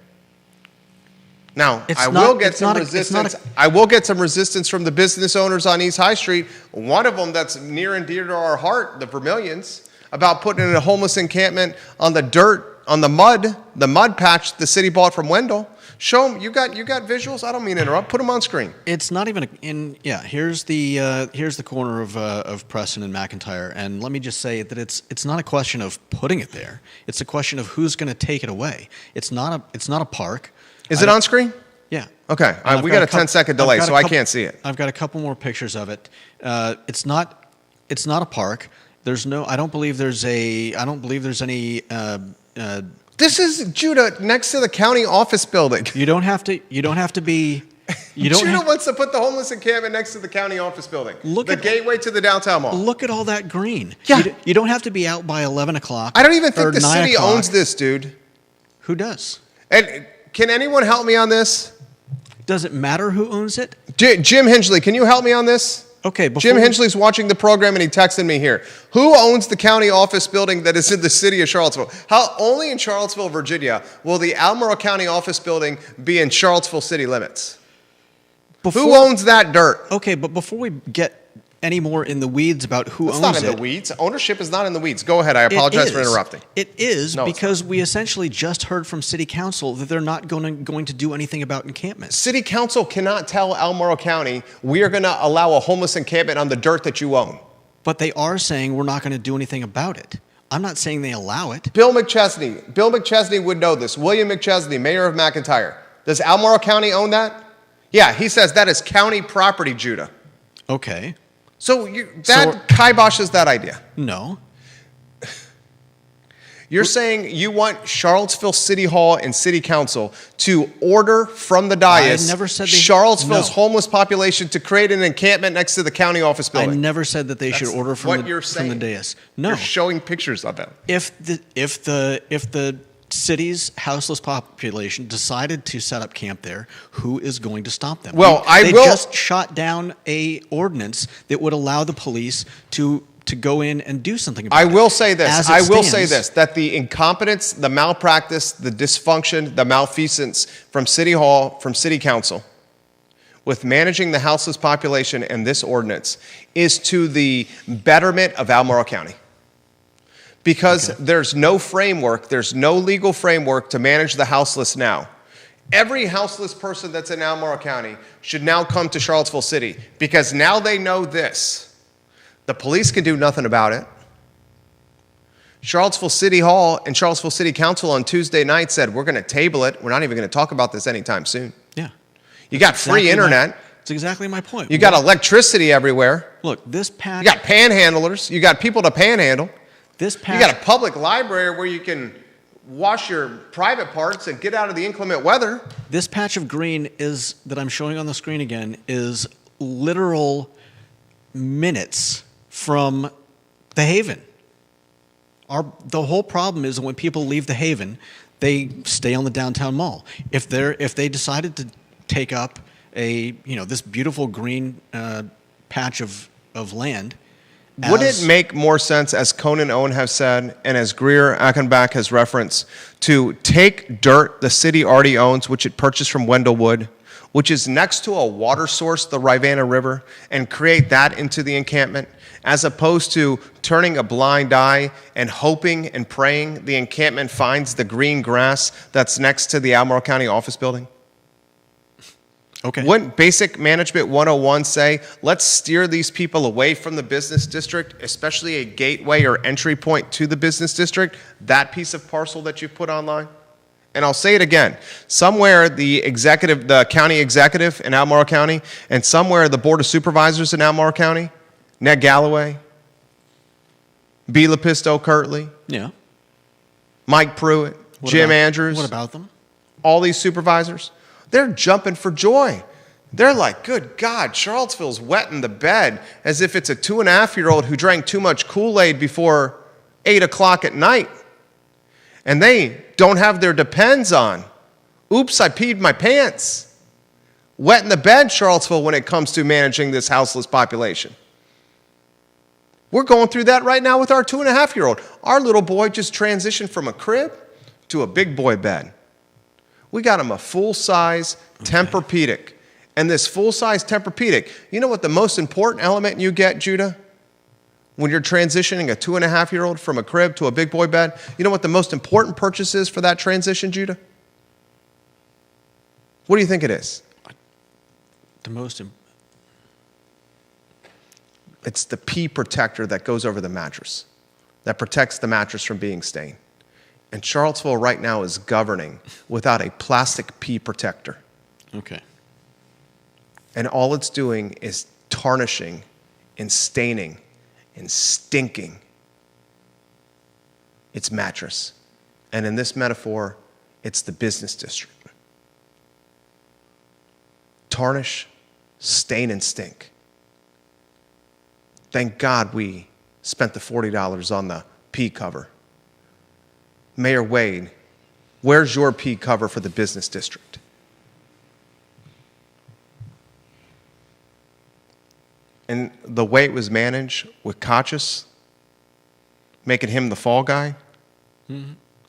Now, I will get some resistance from the business owners on East High Street. One of them that's near and dear to our heart, the Vermillions, about putting in a homeless encampment on the dirt, on the mud patch the city bought from Wendell. Show them. You got visuals? I don't mean to interrupt. Put them on screen. It's not even here's the corner of Preston and McIntyre, and let me just say that it's not a question of putting it there. It's a question of who's going to take it away. It's not a park. Is it on screen? Yeah. Okay. We got a 10-second delay, so I can't see it. I've got a couple more pictures of it. It's not a park. There's no. I don't believe there's any. This is Judah next to the county office building. You don't have to be. Judah wants to put the homeless encampment next to the county office building. The gateway to the downtown mall. Look at all that green. Yeah. You don't have to be out by 11 o'clock. I don't even think the city o'clock. owns this, dude. Who does? And can anyone help me on this? Does it matter who owns it? Jim Hingley, can you help me on this? Okay. Jim Hingley's watching the program and he texted me here. Who owns the county office building that is in the city of Charlottesville? Only in Charlottesville, Virginia, will the Albemarle County office building be in Charlottesville city limits? Who owns that dirt? Okay, but before we get any more in the weeds about who owns it. It's not in the weeds. Ownership is not in the weeds. Go ahead. I apologize for interrupting. It is because we essentially just heard from City Council that they're not going to do anything about encampments. City Council cannot tell Albemarle County, we are going to allow a homeless encampment on the dirt that you own. But they are saying we're not going to do anything about it. I'm not saying they allow it. Bill McChesney would know this. William McChesney, mayor of McIntyre. Does Albemarle County own that? Yeah, he says that is county property, Judah. Okay. So kiboshes that idea. No. You're saying you want Charlottesville City Hall and City Council to order from the dais I never said Charlottesville's no. homeless population to create an encampment next to the county office building. I never said that they should order from the dais. No. You're showing pictures of it. If the city's houseless population decided to set up camp there, who is going to stop them? Well, they just shot down a ordinance that would allow the police to go in and do something about it. I will say this. I will say this, that the incompetence, the malpractice, the dysfunction, the malfeasance from City Hall, from City Council, with managing the houseless population and this ordinance is to the betterment of Albemarle County. Because there's no framework, there's no legal framework to manage the houseless now. Every houseless person that's in Albemarle County should now come to Charlottesville City because now they know this. The police can do nothing about it. Charlottesville City Hall and Charlottesville City Council on Tuesday night said, we're going to table it. We're not even going to talk about this anytime soon. Yeah. You got free internet. That's exactly my point. You got electricity everywhere. Look, this patch. You got panhandlers. You got people to panhandle. This patch. You got a public library where you can wash your private parts and get out of the inclement weather. This patch of green that I'm showing on the screen again is literal minutes from the Haven. The whole problem is when people leave the Haven, they stay on the downtown mall. If they decided to take up this beautiful green patch of land. Would it make more sense, as Conan Owen has said, and as Greer Achenbach has referenced, to take dirt the city already owns, which it purchased from Wendell Wood, which is next to a water source, the Rivanna River, and create that into the encampment, as opposed to turning a blind eye and hoping and praying the encampment finds the green grass that's next to the Albemarle County office building? Okay. Wouldn't Basic Management 101 say, let's steer these people away from the business district, especially a gateway or entry point to the business district, that piece of parcel that you put online? And I'll say it again. Somewhere the county executive in Albemarle County, and somewhere the Board of Supervisors in Albemarle County, Ned Galloway, B. Lepisto Kirtley, yeah, Mike Pruitt, Jim Andrews. What about them? All these supervisors, they're jumping for joy. They're like, good God, Charlottesville's wetting the bed as if it's a 2.5-year-old who drank too much Kool-Aid before 8 o'clock at night. And they don't have their depends on. Oops, I peed my pants. Wetting the bed, Charlottesville, when it comes to managing this houseless population. We're going through that right now with our 2.5-year-old. Our little boy just transitioned from a crib to a big boy bed. We got him a full-size Tempur-Pedic. And this full-size Tempur-Pedic, you know what the most important element you get, Judah? When you're transitioning a 2.5-year-old from a crib to a big boy bed, you know what the most important purchase is for that transition, Judah? What do you think it is? It's the pee protector that goes over the mattress, that protects the mattress from being stained. And Charlottesville right now is governing without a plastic pee protector. Okay. And all it's doing is tarnishing and staining and stinking its mattress. And in this metaphor, it's the business district. Tarnish, stain, and stink. Thank God we spent the $40 on the pee cover. Mayor Wade, where's your pee cover for the business district? And the way it was managed with Kochis, making him the fall guy,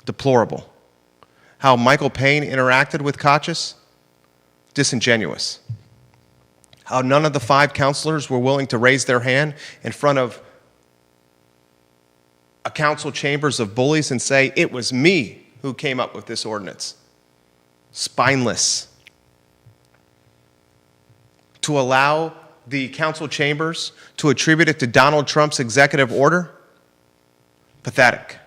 deplorable. How Michael Payne interacted with Kochis, disingenuous. How none of the 5 counselors were willing to raise their hand in front of a council chambers of bullies and say, it was me who came up with this ordinance. Spineless. To allow the council chambers to attribute it to Donald Trump's executive order? Pathetic.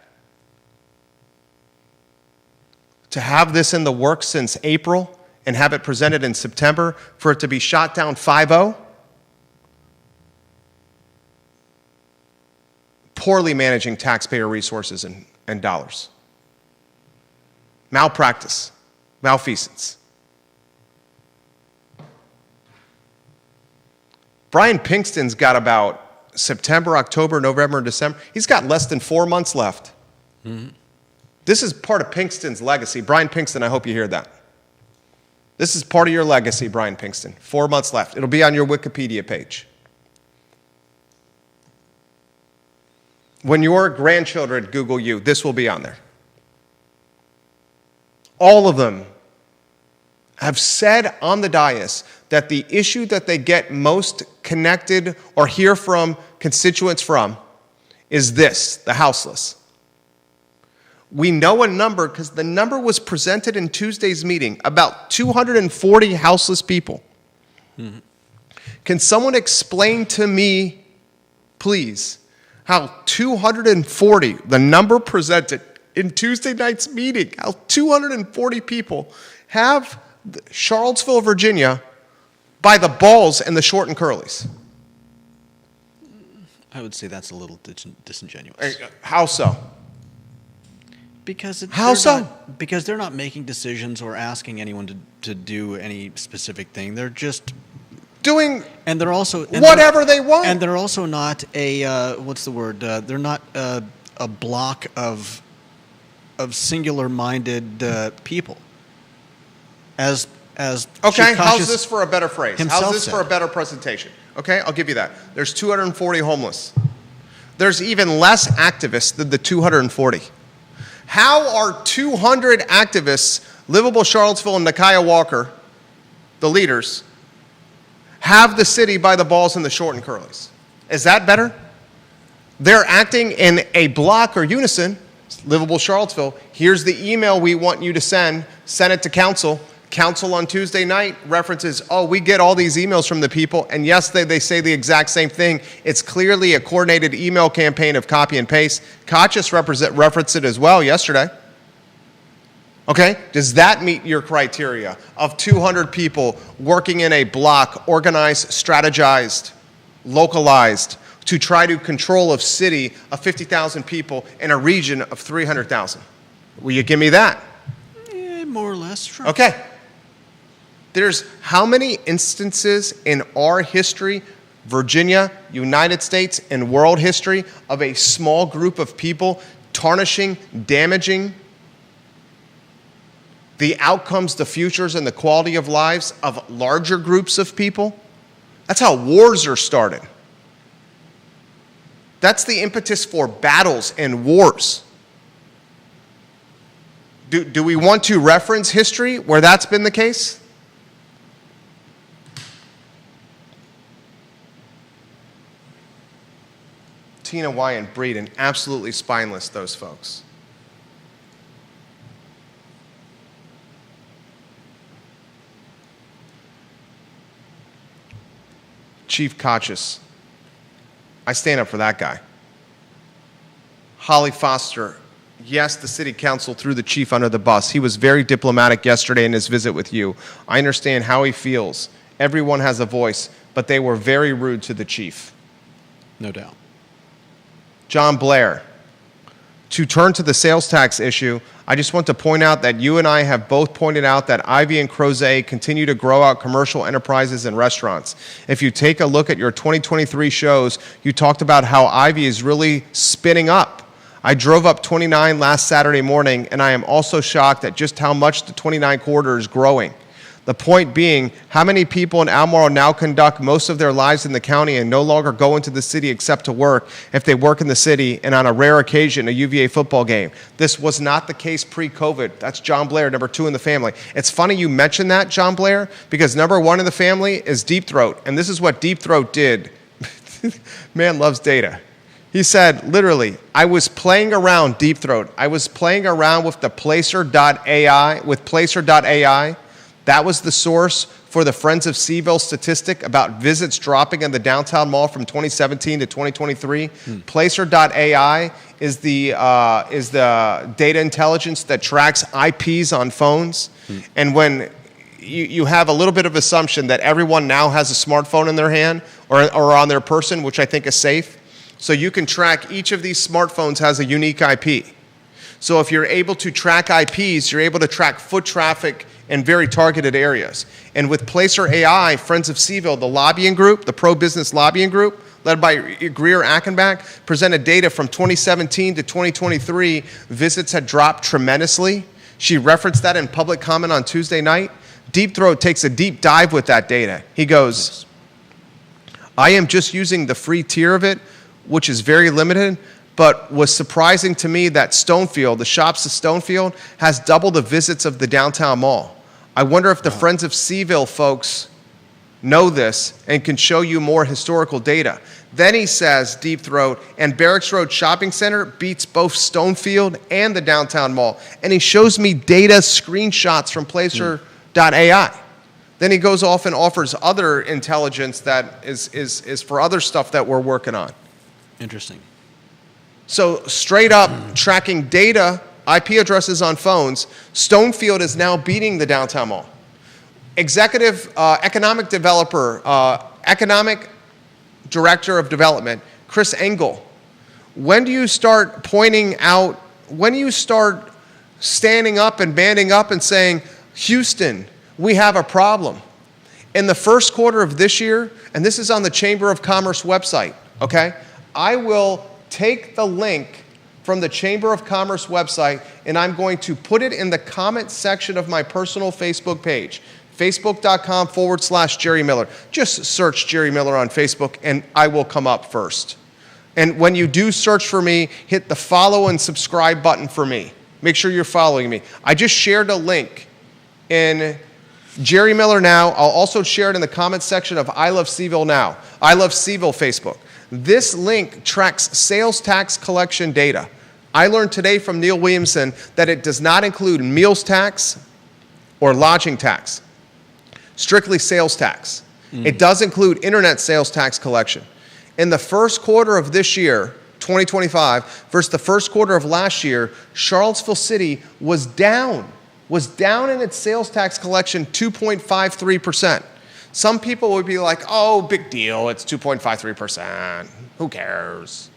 To have this in the works since April and have it presented in September for it to be shot down 5-0? poorly managing taxpayer resources and dollars. Malpractice, malfeasance. Brian Pinkston's got about September, October, November, and December. He's got less than 4 months left. Mm-hmm. This is part of Pinkston's legacy. Brian Pinkston, I hope you hear that. This is part of your legacy, Brian Pinkston. 4 months left. It'll be on your Wikipedia page. When your grandchildren Google you, this will be on there. All of them have said on the dais that the issue that they get most connected or hear from constituents from is this, the houseless. We know a number because the number was presented in Tuesday's meeting, about 240 houseless people. Mm-hmm. Can someone explain to me, please, how 240, the number presented in Tuesday night's meeting, how 240 people have Charlottesville, Virginia, by the balls and the short and curlies? I would say that's a little disingenuous. How so? Because because they're not making decisions or asking anyone to do any specific thing. They're just doing, and they're also whatever they want. And they're also not a what's the word? They're not a block of singular-minded people. As okay, how's this for a better phrase? How's this said. For a better presentation? Okay, I'll give you that. There's 240 homeless. There's even less activists than the 240. How are 200 activists, Livable Charlottesville and Nakia Walker, the leaders, have the city by the balls and the short and curlies? Is that better? They're acting in a block or unison. Livable Charlottesville, here's the email we want you to send it to council. Council on Tuesday night references, oh, we get all these emails from the people, and yes, they say the exact same thing. It's clearly a coordinated email campaign of copy and paste. Kachis referenced it as well yesterday. Okay, does that meet your criteria of 200 people working in a block, organized, strategized, localized, to try to control a city of 50,000 people in a region of 300,000? Will you give me that? Yeah, more or less, sure. Okay. There's how many instances in our history, Virginia, United States, and world history, of a small group of people tarnishing, damaging the outcomes, the futures, and the quality of lives of larger groups of people? That's how wars are started. That's the impetus for battles and wars. Do we want to reference history where that's been the case? Tina Wyatt Breeden, absolutely spineless, those folks. Chief Kachis, I stand up for that guy. Holly Foster, yes, the city council threw the chief under the bus. He was very diplomatic yesterday in his visit with you. I understand how he feels. Everyone has a voice, but they were very rude to the chief. No doubt. John Blair, to turn to the sales tax issue, I just want to point out that you and I have both pointed out that Ivy and Crozet continue to grow out commercial enterprises and restaurants. If you take a look at your 2023 shows, you talked about how Ivy is really spinning up. I drove up 29 last Saturday morning, and I am also shocked at just how much the 29 corridor is growing. The point being, how many people in Albemarle now conduct most of their lives in the county and no longer go into the city except to work if they work in the city and on a rare occasion a UVA football game? This was not the case pre-COVID. That's John Blair, number 2 in the family. It's funny you mentioned that, John Blair, because number 1 in the family is Deep Throat, and this is what Deep Throat did. Man loves data. He said, literally, I was playing around, Deep Throat, I was playing around with the Placer.ai, That was the source for the Friends of CVille statistic about visits dropping in the downtown mall from 2017 to 2023. Placer.ai is the data intelligence that tracks IPs on phones. And when you have a little bit of assumption that everyone now has a smartphone in their hand or on their person, which I think is safe, So you can track each of these smartphones has a unique IP. So if you're able to track IPs, you're able to track foot traffic in very targeted areas. And with Placer AI, Friends of CVille, the lobbying group, the pro-business lobbying group, led by Greer Achenbach, presented data from 2017 to 2023. Visits had dropped tremendously. She referenced that in public comment on Tuesday night. Deep Throat takes a deep dive with that data. He goes, I am just using the free tier of it, which is very limited, but was surprising to me that Stonefield, the shops of Stonefield, has double the visits of the downtown mall. I wonder if the Friends of CVille folks know this and can show you more historical data. Then he says, Deep Throat, and Barracks Road Shopping Center beats both Stonefield and the downtown mall. And he shows me data screenshots from Placer.ai. Then he goes off and offers other intelligence that is for other stuff that we're working on. Interesting. So straight up tracking data, IP addresses on phones, Stonefield is now beating the downtown mall. Executive economic developer, economic director of development, Chris Engel. When do you start pointing out, when do you start standing up and banding up and saying, Houston, we have a problem? In the first quarter of this year, and this is on the Chamber of Commerce website, okay? I will take the link from the Chamber of Commerce website and I'm going to put it in the comment section of my personal Facebook page. Facebook.com/Jerry Miller. Just search Jerry Miller on Facebook and I will come up first. And when you do search for me, hit the follow and subscribe button for me. Make sure you're following me. I just shared a link in Jerry Miller Now. I'll also share it in the comment section of I Love CVille Now. I Love CVille Facebook. This link tracks sales tax collection data. I learned today from Neil Williamson that it does not include meals tax or lodging tax. Strictly sales tax. It does include internet sales tax collection. In the first quarter of this year, 2025, versus the first quarter of last year, Charlottesville City was down in its sales tax collection 2.53%. Some people would be like, oh, big deal, it's 2.53%, who cares?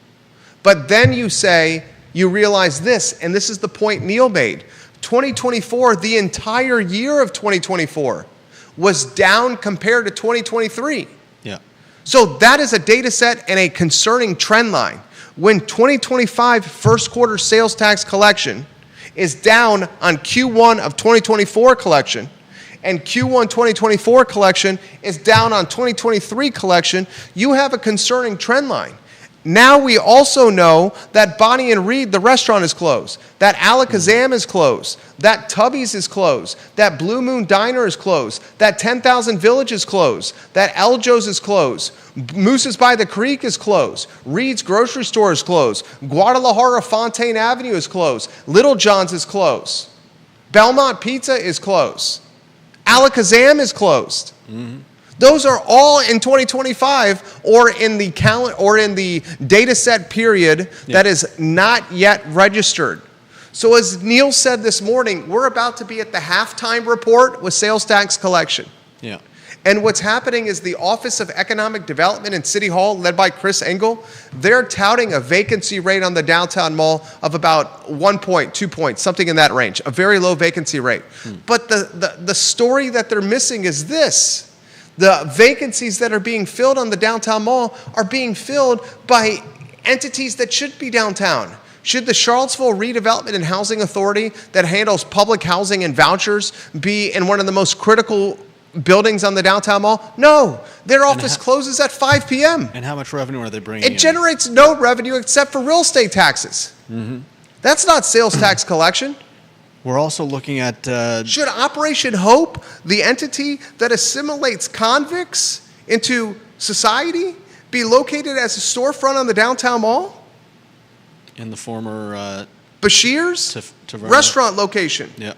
But then you realize this, and this is the point Neil made. 2024, the entire year of 2024, was down compared to 2023. Yeah. So that is a data set and a concerning trend line. When 2025 first quarter sales tax collection is down on Q1 of 2024 collection, and Q1 2024 collection is down on 2023 collection, you have a concerning trend line. Now we also know that Bonnie and Reed, the restaurant, is closed, that Alakazam is closed, that Tubby's is closed, that Blue Moon Diner is closed, that 10,000 Village is closed, that Eljo's is closed, Moose's by the Creek is closed, Reed's grocery store is closed, Guadalajara Fontaine Avenue is closed, Little John's is closed, Belmont Pizza is closed, Alakazam is closed. Those are all in 2025 or in the data set period that is not yet registered. So as Neil said this morning, we're about to be at the halftime report with sales tax collection. Yeah. And what's happening is the Office of Economic Development in City Hall, led by Chris Engel, they're touting a vacancy rate on the downtown mall of about 1 point, 2 points, something in that range, a very low vacancy rate. But the story that they're missing is this. The vacancies that are being filled on the downtown mall are being filled by entities that should be downtown. Should the Charlottesville Redevelopment and Housing Authority that handles public housing and vouchers be in one of the most critical buildings on the downtown mall? No. Their office closes at 5 p.m. And how much revenue are they bringing in? It generates no revenue except for real estate taxes. That's not sales tax collection. We're also looking at... Should Operation Hope, the entity that assimilates convicts into society, be located as a storefront on the downtown mall? In the former... Bashir's Taverna. restaurant location? Yeah.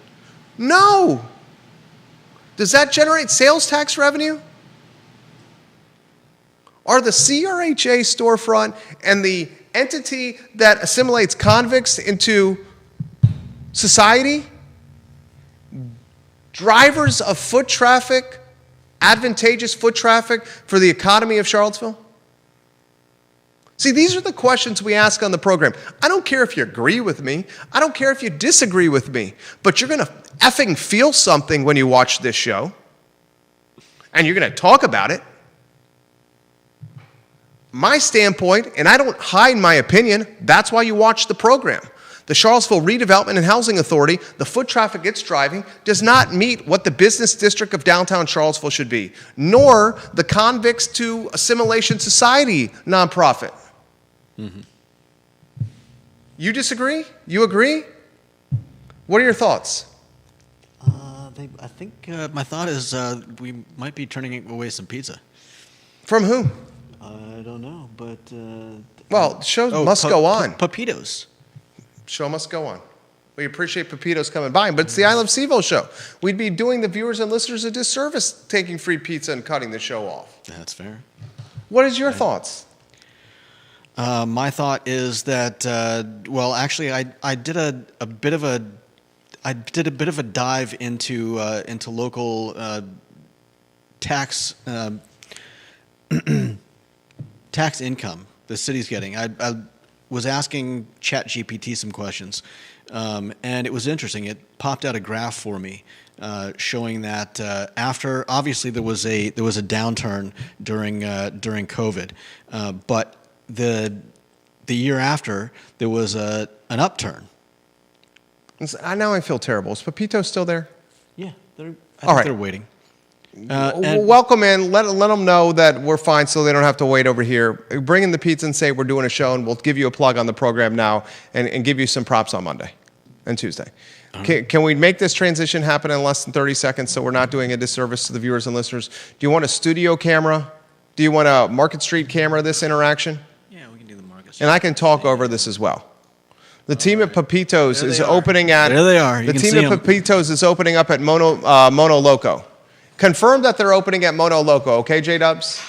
No. Does that generate sales tax revenue? Are the CRHA storefront and the entity that assimilates convicts into society drivers of foot traffic, advantageous foot traffic for the economy of Charlottesville? See, these are the questions we ask on the program. I don't care if you agree with me. I don't care if you disagree with me. But you're going to effing feel something when you watch this show. And you're going to talk about it. My standpoint, and I don't hide my opinion, that's why you watch the program. The Charlottesville Redevelopment and Housing Authority, the foot traffic it's driving, does not meet what the business district of downtown Charlottesville should be, nor the Convicts to Assimilation Society nonprofit. Mm-hmm. You disagree? You agree? What are your thoughts? I think my thought is we might be turning away some pizza. From whom? I don't know, but... well, show must go on. Pepitos. Show must go on. We appreciate Pepitos coming by, but it's the I Love CVille show. We'd be doing the viewers and listeners a disservice taking free pizza and cutting the show off. That's fair. What is your thoughts? My thought is that, well, actually, I did a bit of a dive into local tax tax income the city's getting. I was asking ChatGPT some questions, and it was interesting. It popped out a graph for me showing that after, obviously there was a downturn during COVID, but the year after there was an upturn. Now I feel terrible. Is Pepito still there? Yeah, I think they're waiting. Welcome in. Let them know that we're fine so they don't have to wait over here. Bring in the pizza and say we're doing a show, and we'll give you a plug on the program now and give you some props on Monday and Tuesday. Can we make this transition happen in less than 30 seconds so we're not doing a disservice to the viewers and listeners? Do you want a studio camera? Do you want a Market Street camera, this interaction? Yeah, we can do the Market Street. And I can talk over this as well. The team at Pepitos is opening at... There they are. The team at Pepitos is opening up at Mono Loco. Confirm that they're opening at Mono Loco, okay, J-Dubs?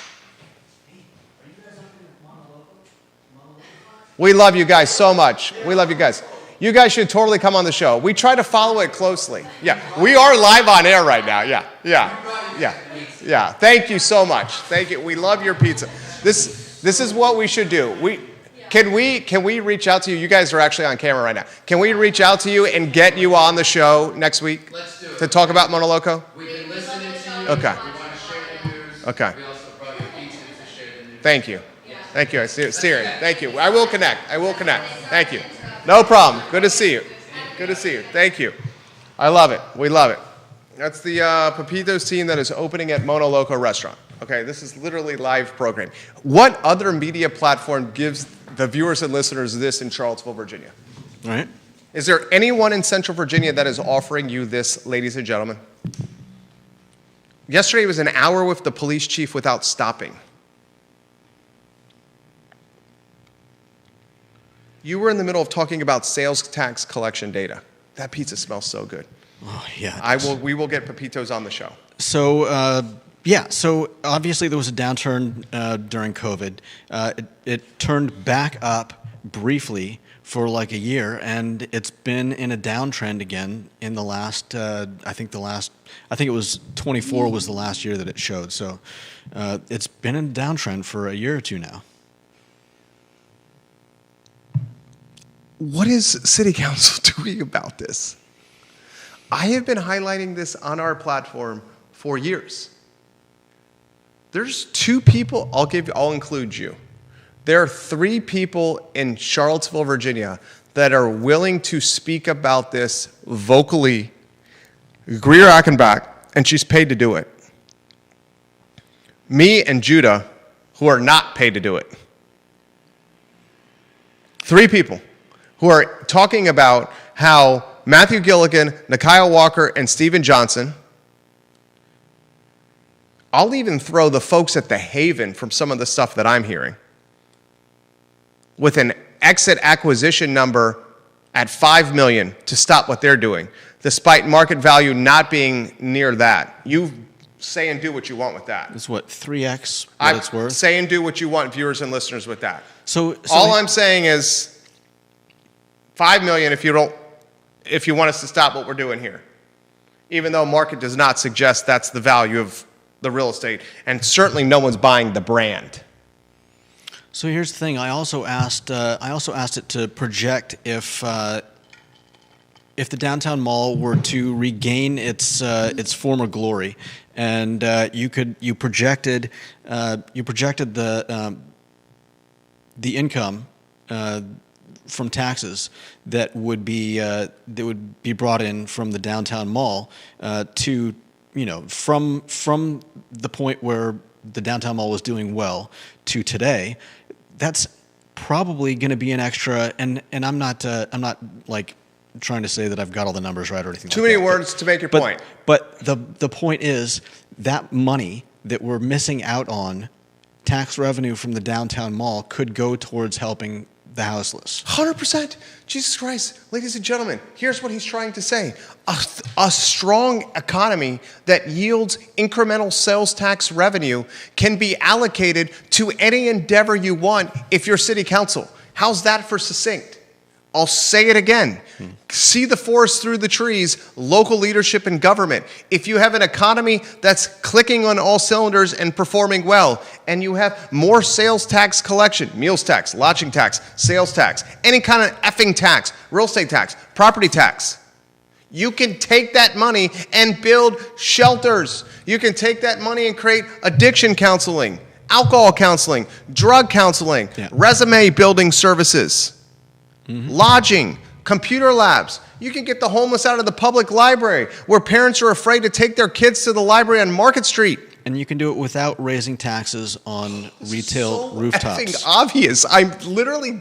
We love you guys so much. We love you guys. You guys should totally come on the show. We try to follow it closely. Yeah, we are live on air right now. Yeah. Thank you so much. Thank you. We love your pizza. This is what we should do. Can we reach out to you? You guys are actually on camera right now. Can we reach out to you and get you on the show next week? Let's do it. To talk about Mono Loco? We've been listening to you. Okay. We want to share the news. Okay. We also brought you pizza to share the news. Thank you. Thank you. Steering. Thank you. I will connect. Thank you. No problem. Good to see you. Thank you. I love it. We love it. That's the Pepitos team that is opening at Mono Loco Restaurant. Okay, this is literally live programming. What other media platform gives the viewers and listeners this in Charlottesville, Virginia? All right. Is there anyone in Central Virginia that is offering you this, ladies and gentlemen? Yesterday was an hour with the police chief without stopping. You were in the middle of talking about sales tax collection data. That pizza smells so good. Oh, yeah. We will get Pepitos on the show. So, so obviously there was a downturn during COVID. It turned back up briefly for like a year, and it's been in a downtrend again in the last, I think it was 24 was the last year that it showed. So it's been in a downtrend for a year or two now. What is City Council doing about this? I have been highlighting this on our platform for years. There's two people, I'll include you. There are three people in Charlottesville, Virginia that are willing to speak about this vocally. Greer Achenbach, and she's paid to do it. Me and Judah, who are not paid to do it. Three people who are talking about how Matthew Gilligan, Nikhil Walker, and Stephen Johnson, I'll even throw the folks at the Haven from some of the stuff that I'm hearing, with an exit acquisition number at $5 million to stop what they're doing, despite market value not being near that. You say and do what you want with that. It's what, 3x what it's worth? Say and do what you want, viewers and listeners, with that. So all I'm saying is $5 million if you want us to stop what we're doing here, even though market does not suggest that's the value of the real estate, and certainly no one's buying the brand. So here's the thing. I also asked it to project if the downtown mall were to regain its former glory, and you projected the income from taxes that would be brought in from the downtown mall to, from the point where the downtown mall was doing well to today. That's probably going to be an extra, and I'm not like trying to say that I've got all the numbers right or anything. Too like many that. words to make your point. But the point is that money that we're missing out on, tax revenue from the downtown mall, could go towards helping the houseless. 100%. Jesus Christ. Ladies and gentlemen, here's what he's trying to say. A strong economy that yields incremental sales tax revenue can be allocated to any endeavor you want if you're city council. How's that for succinct? I'll say it again. See the forest through the trees, local leadership and government. If you have an economy that's clicking on all cylinders and performing well, and you have more sales tax collection, meals tax, lodging tax, sales tax, any kind of effing tax, real estate tax, property tax, you can take that money and build shelters. You can take that money and create addiction counseling, alcohol counseling, drug counseling, resume building services. Lodging, computer labs. You can get the homeless out of the public library where parents are afraid to take their kids to the library on Market Street. And you can do it without raising taxes on retail rooftops. Effing obvious. I'm literally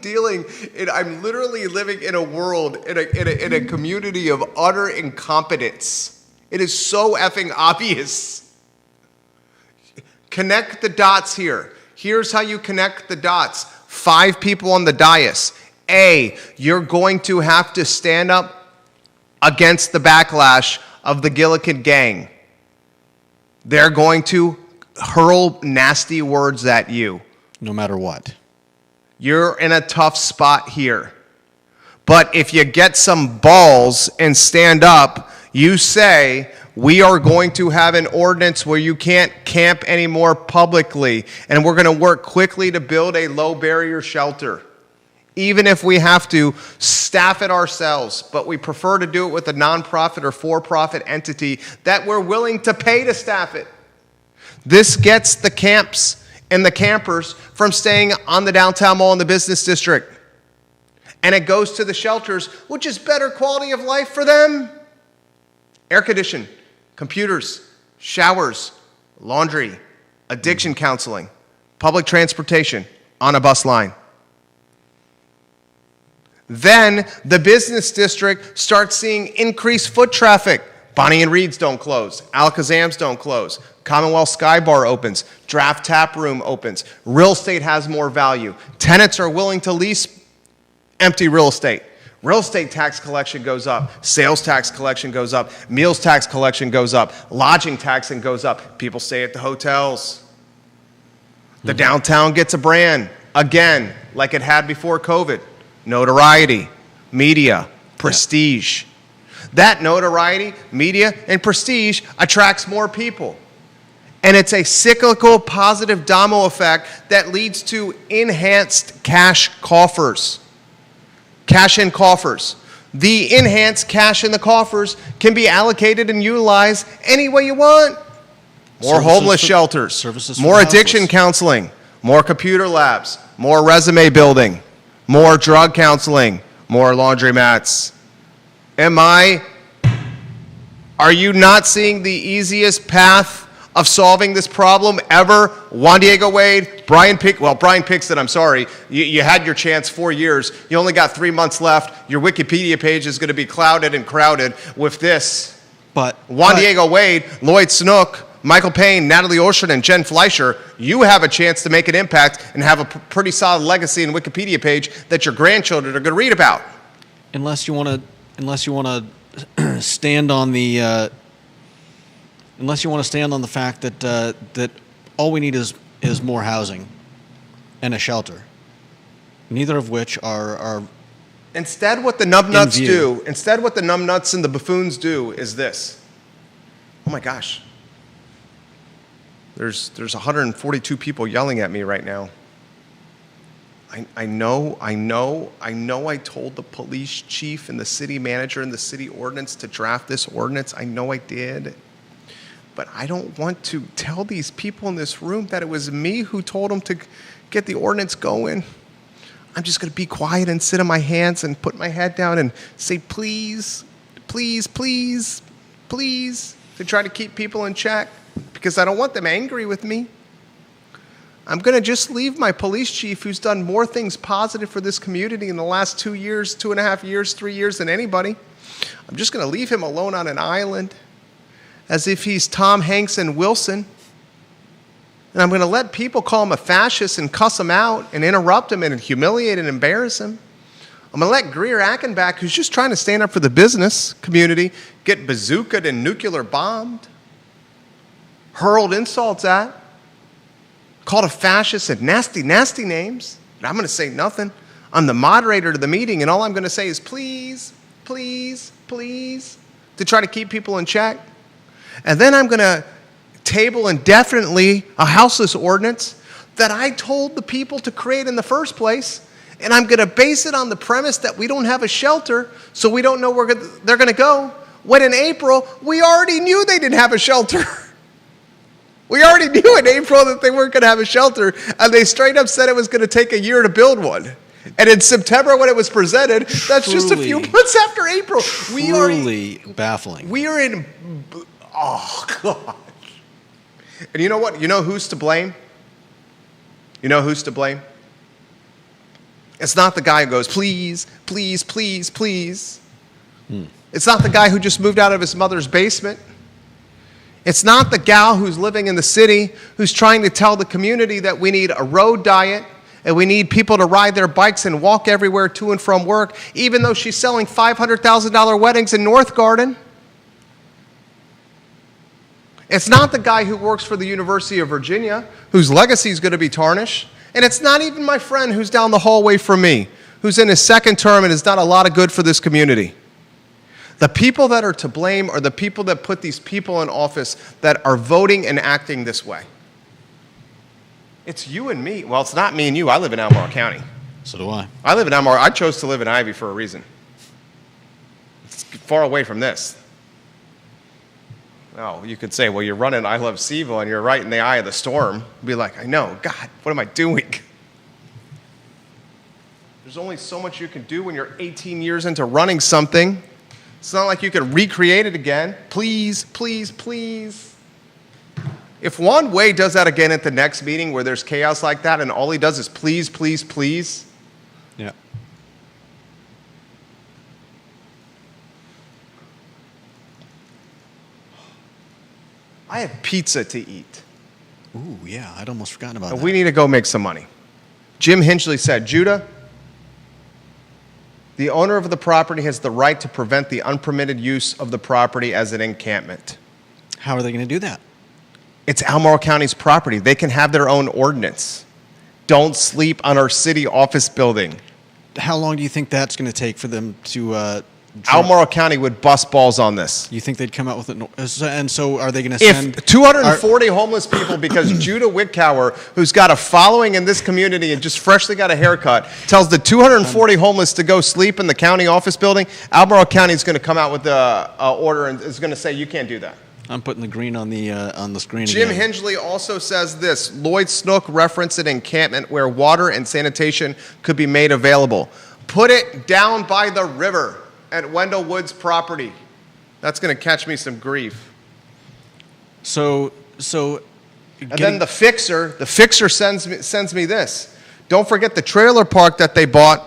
living in a world, in a community of utter incompetence. It is so effing obvious. Connect the dots here. Here's how you connect the dots. 5 people on the dais. A, you're going to have to stand up against the backlash of the Gillikin gang. They're going to hurl nasty words at you. No matter what. You're in a tough spot here. But if you get some balls and stand up, you say, we are going to have an ordinance where you can't camp anymore publicly, and we're going to work quickly to build a low barrier shelter. Even if we have to staff it ourselves, but we prefer to do it with a nonprofit or for-profit entity that we're willing to pay to staff it. This gets the camps and the campers from staying on the downtown mall in the business district. And it goes to the shelters, which is better quality of life for them. Air conditioning, computers, showers, laundry, addiction counseling, public transportation on a bus line. Then the business district starts seeing increased foot traffic. Bonnie and Reed's don't close. Alakazam's don't close. Commonwealth Sky Bar opens. Draft Tap Room opens. Real estate has more value. Tenants are willing to lease empty real estate. Real estate tax collection goes up. Sales tax collection goes up. Meals tax collection goes up. Lodging taxing goes up. People stay at the hotels. The downtown gets a brand, again, like it had before COVID. Notoriety, media, prestige. That notoriety, media, and prestige attracts more people. And it's a cyclical positive domino effect that leads to enhanced cash coffers. Cash in coffers. The enhanced cash in the coffers can be allocated and utilized any way you want. More homeless shelters, more addiction counseling, more computer labs, more resume building, more drug counseling, more laundromats. Are you not seeing the easiest path of solving this problem ever? Juan Diego Wade, Brian Pixton, I'm sorry. You had your chance 4 years. You only got 3 months left. Your Wikipedia page is going to be clouded and crowded with this. But Juan Diego Wade, Lloyd Snook, Michael Payne, Natalie Ocean, and Jen Fleischer, you have a chance to make an impact and have a pretty solid legacy and Wikipedia page that your grandchildren are going to read about. Unless you want to stand on the fact that that all we need is more housing and a shelter. Neither of which are Instead, what the numbnuts do, what the numbnuts and the buffoons do is this. Oh my gosh. There's 142 people yelling at me right now. I know I told the police chief and the city manager and the city ordinance to draft this ordinance. I know I did. But I don't want to tell these people in this room that it was me who told them to get the ordinance going. I'm just going to be quiet and sit on my hands and put my head down and say, please, please, please, please, to try to keep people in check because I don't want them angry with me. I'm going to just leave my police chief who's done more things positive for this community in the last 2 years, 2.5 years, 3 years than anybody. I'm just going to leave him alone on an island as if he's Tom Hanks and Wilson. And I'm going to let people call him a fascist and cuss him out and interrupt him and humiliate and embarrass him. I'm going to let Greer Achenbach, who's just trying to stand up for the business community, get bazookaed and nuclear bombed, hurled insults at, called a fascist and nasty, nasty names. And I'm going to say nothing. I'm the moderator to the meeting, and all I'm going to say is please, please, please, to try to keep people in check. And then I'm going to table indefinitely a houseless ordinance that I told the people to create in the first place, and I'm going to base it on the premise that we don't have a shelter, so we don't know where they're going to go, when in April, we already knew they didn't have a shelter. We already knew in April that they weren't going to have a shelter, and they straight up said it was going to take a year to build one. And in September, when it was presented, that's just a few months after April. Truly baffling. We are in, oh, God. And you know what? You know who's to blame? You know who's to blame? It's not the guy who goes, please, please, please, please. It's not the guy who just moved out of his mother's basement. It's not the gal who's living in the city who's trying to tell the community that we need a road diet and we need people to ride their bikes and walk everywhere to and from work, even though she's selling $500,000 weddings in North Garden. It's not the guy who works for the University of Virginia, whose legacy is going to be tarnished. And it's not even my friend who's down the hallway from me, who's in his second term and has done a lot of good for this community. The people that are to blame are the people that put these people in office that are voting and acting this way. It's you and me. Well, it's not me and you. I live in Albemarle County. So do I. I live in Albemarle. I chose to live in Ivy for a reason. It's far away from this. Oh, you could say, well, you're running I Love CVille and you're right in the eye of the storm. Be like, I know, God, what am I doing? There's only so much you can do when you're 18 years into running something. It's not like you can recreate it again. Please, please, please. If Juan Wade does that again at the next meeting where there's chaos like that and all he does is please, please, please. Yeah. I have pizza to eat. Ooh, yeah, I'd almost forgotten about And that. we need to go make some money. Jim Hinchley said, Judah, the owner of the property has the right to prevent the unpermitted use of the property as an encampment. How are they going to do that? It's Albemarle County's property. They can have their own ordinance. Don't sleep on our city office building. How long do you think that's going to take for them to Albemarle County would bust balls on this. You think they'd come out with it? And so are they going to send... If 240 homeless people, because Judah Wickower, who's got a following in this community and just freshly got a haircut, tells the 240 homeless to go sleep in the county office building, Albemarle County is going to come out with the order and is going to say, you can't do that. I'm putting the green on the screen Jim again. Hinchley also says this, Lloyd Snook referenced an encampment where water and sanitation could be made available. Put it down by the river at Wendell Wood's property. That's going to catch me some grief. So and then the fixer sends me this. Don't forget the trailer park that they bought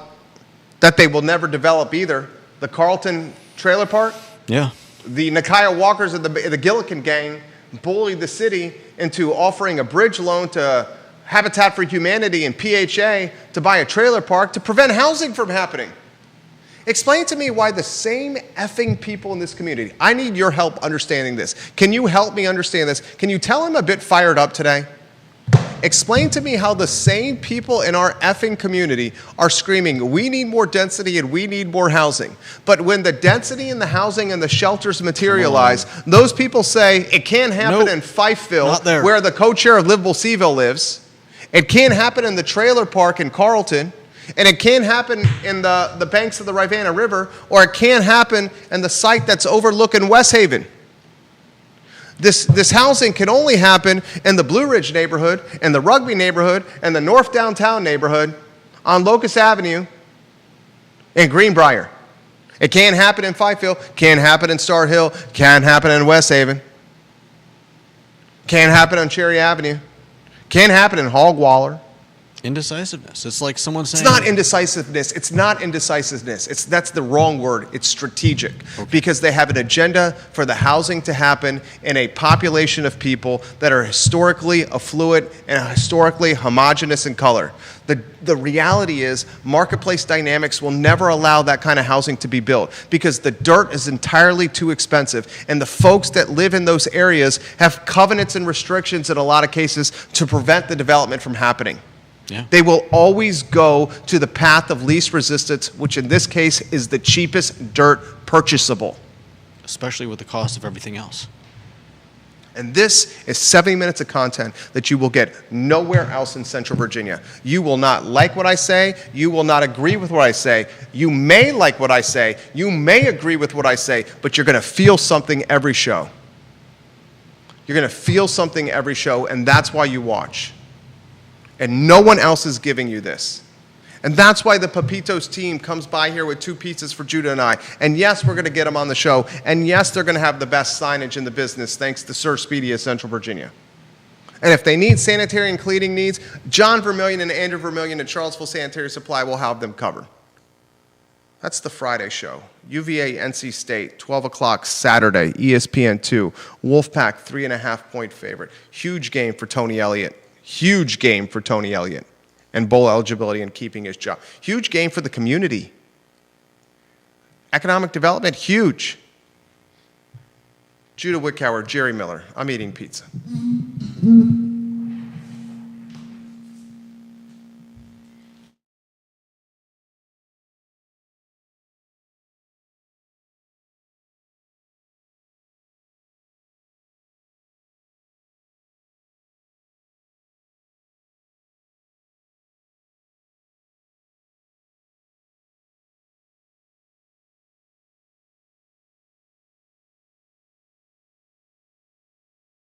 that they will never develop either. The Carlton trailer park. Yeah. The Nakiah Walkers of the Gillikin gang bullied the city into offering a bridge loan to Habitat for Humanity and PHA to buy a trailer park to prevent housing from happening. Explain to me why the same effing people in this community, I need your help understanding this. Can you help me understand this? Can you tell I'm a bit fired up today? Explain to me how the same people in our effing community are screaming, we need more density and we need more housing. But when the density and the housing and the shelters materialize, those people say it can't happen in Fifeville, where the co-chair of Livable CVille lives. It can't happen in the trailer park in Carlton, and it can't happen in the banks of the Rivanna River, or it can't happen in the site that's overlooking West Haven. This housing can only happen in the Blue Ridge neighborhood, in the Rugby neighborhood, and the North Downtown neighborhood, on Locust Avenue, in Greenbrier. It can't happen in Fifeville, can't happen in Star Hill, can't happen in West Haven, can't happen on Cherry Avenue, can't happen in Hogwaller. Indecisiveness. It's like someone saying... It's not indecisiveness. It's not indecisiveness. That's the wrong word. It's strategic. Okay. Because they have an agenda for the housing to happen in a population of people that are historically affluent and historically homogenous in color. The reality is marketplace dynamics will never allow that kind of housing to be built because the dirt is entirely too expensive, and the folks that live in those areas have covenants and restrictions in a lot of cases to prevent the development from happening. Yeah. They will always go to the path of least resistance, which in this case is the cheapest dirt purchasable. Especially with the cost of everything else. And this is 70 minutes of content that you will get nowhere else in Central Virginia. You will not like what I say. You will not agree with what I say. You may like what I say. You may agree with what I say, but you're going to feel something every show. You're going to feel something every show, and that's why you watch. And no one else is giving you this. And that's why the Pepitos team comes by here with 2 pizzas for Judah and I. And yes, we're going to get them on the show. And yes, they're going to have the best signage in the business thanks to Sir Speedy of Central Virginia. And if they need sanitary and cleaning needs, John Vermillion and Andrew Vermillion at Charlottesville Sanitary Supply will have them covered. That's the Friday show. UVA, NC State, 12 o'clock Saturday, ESPN2. Wolfpack, 3.5-point favorite. Huge game for Tony Elliott. Huge game for Tony Elliott and bowl eligibility and keeping his job. Huge game for the community. Economic development, huge. Judah Wickower, Jerry Miller. I'm eating pizza.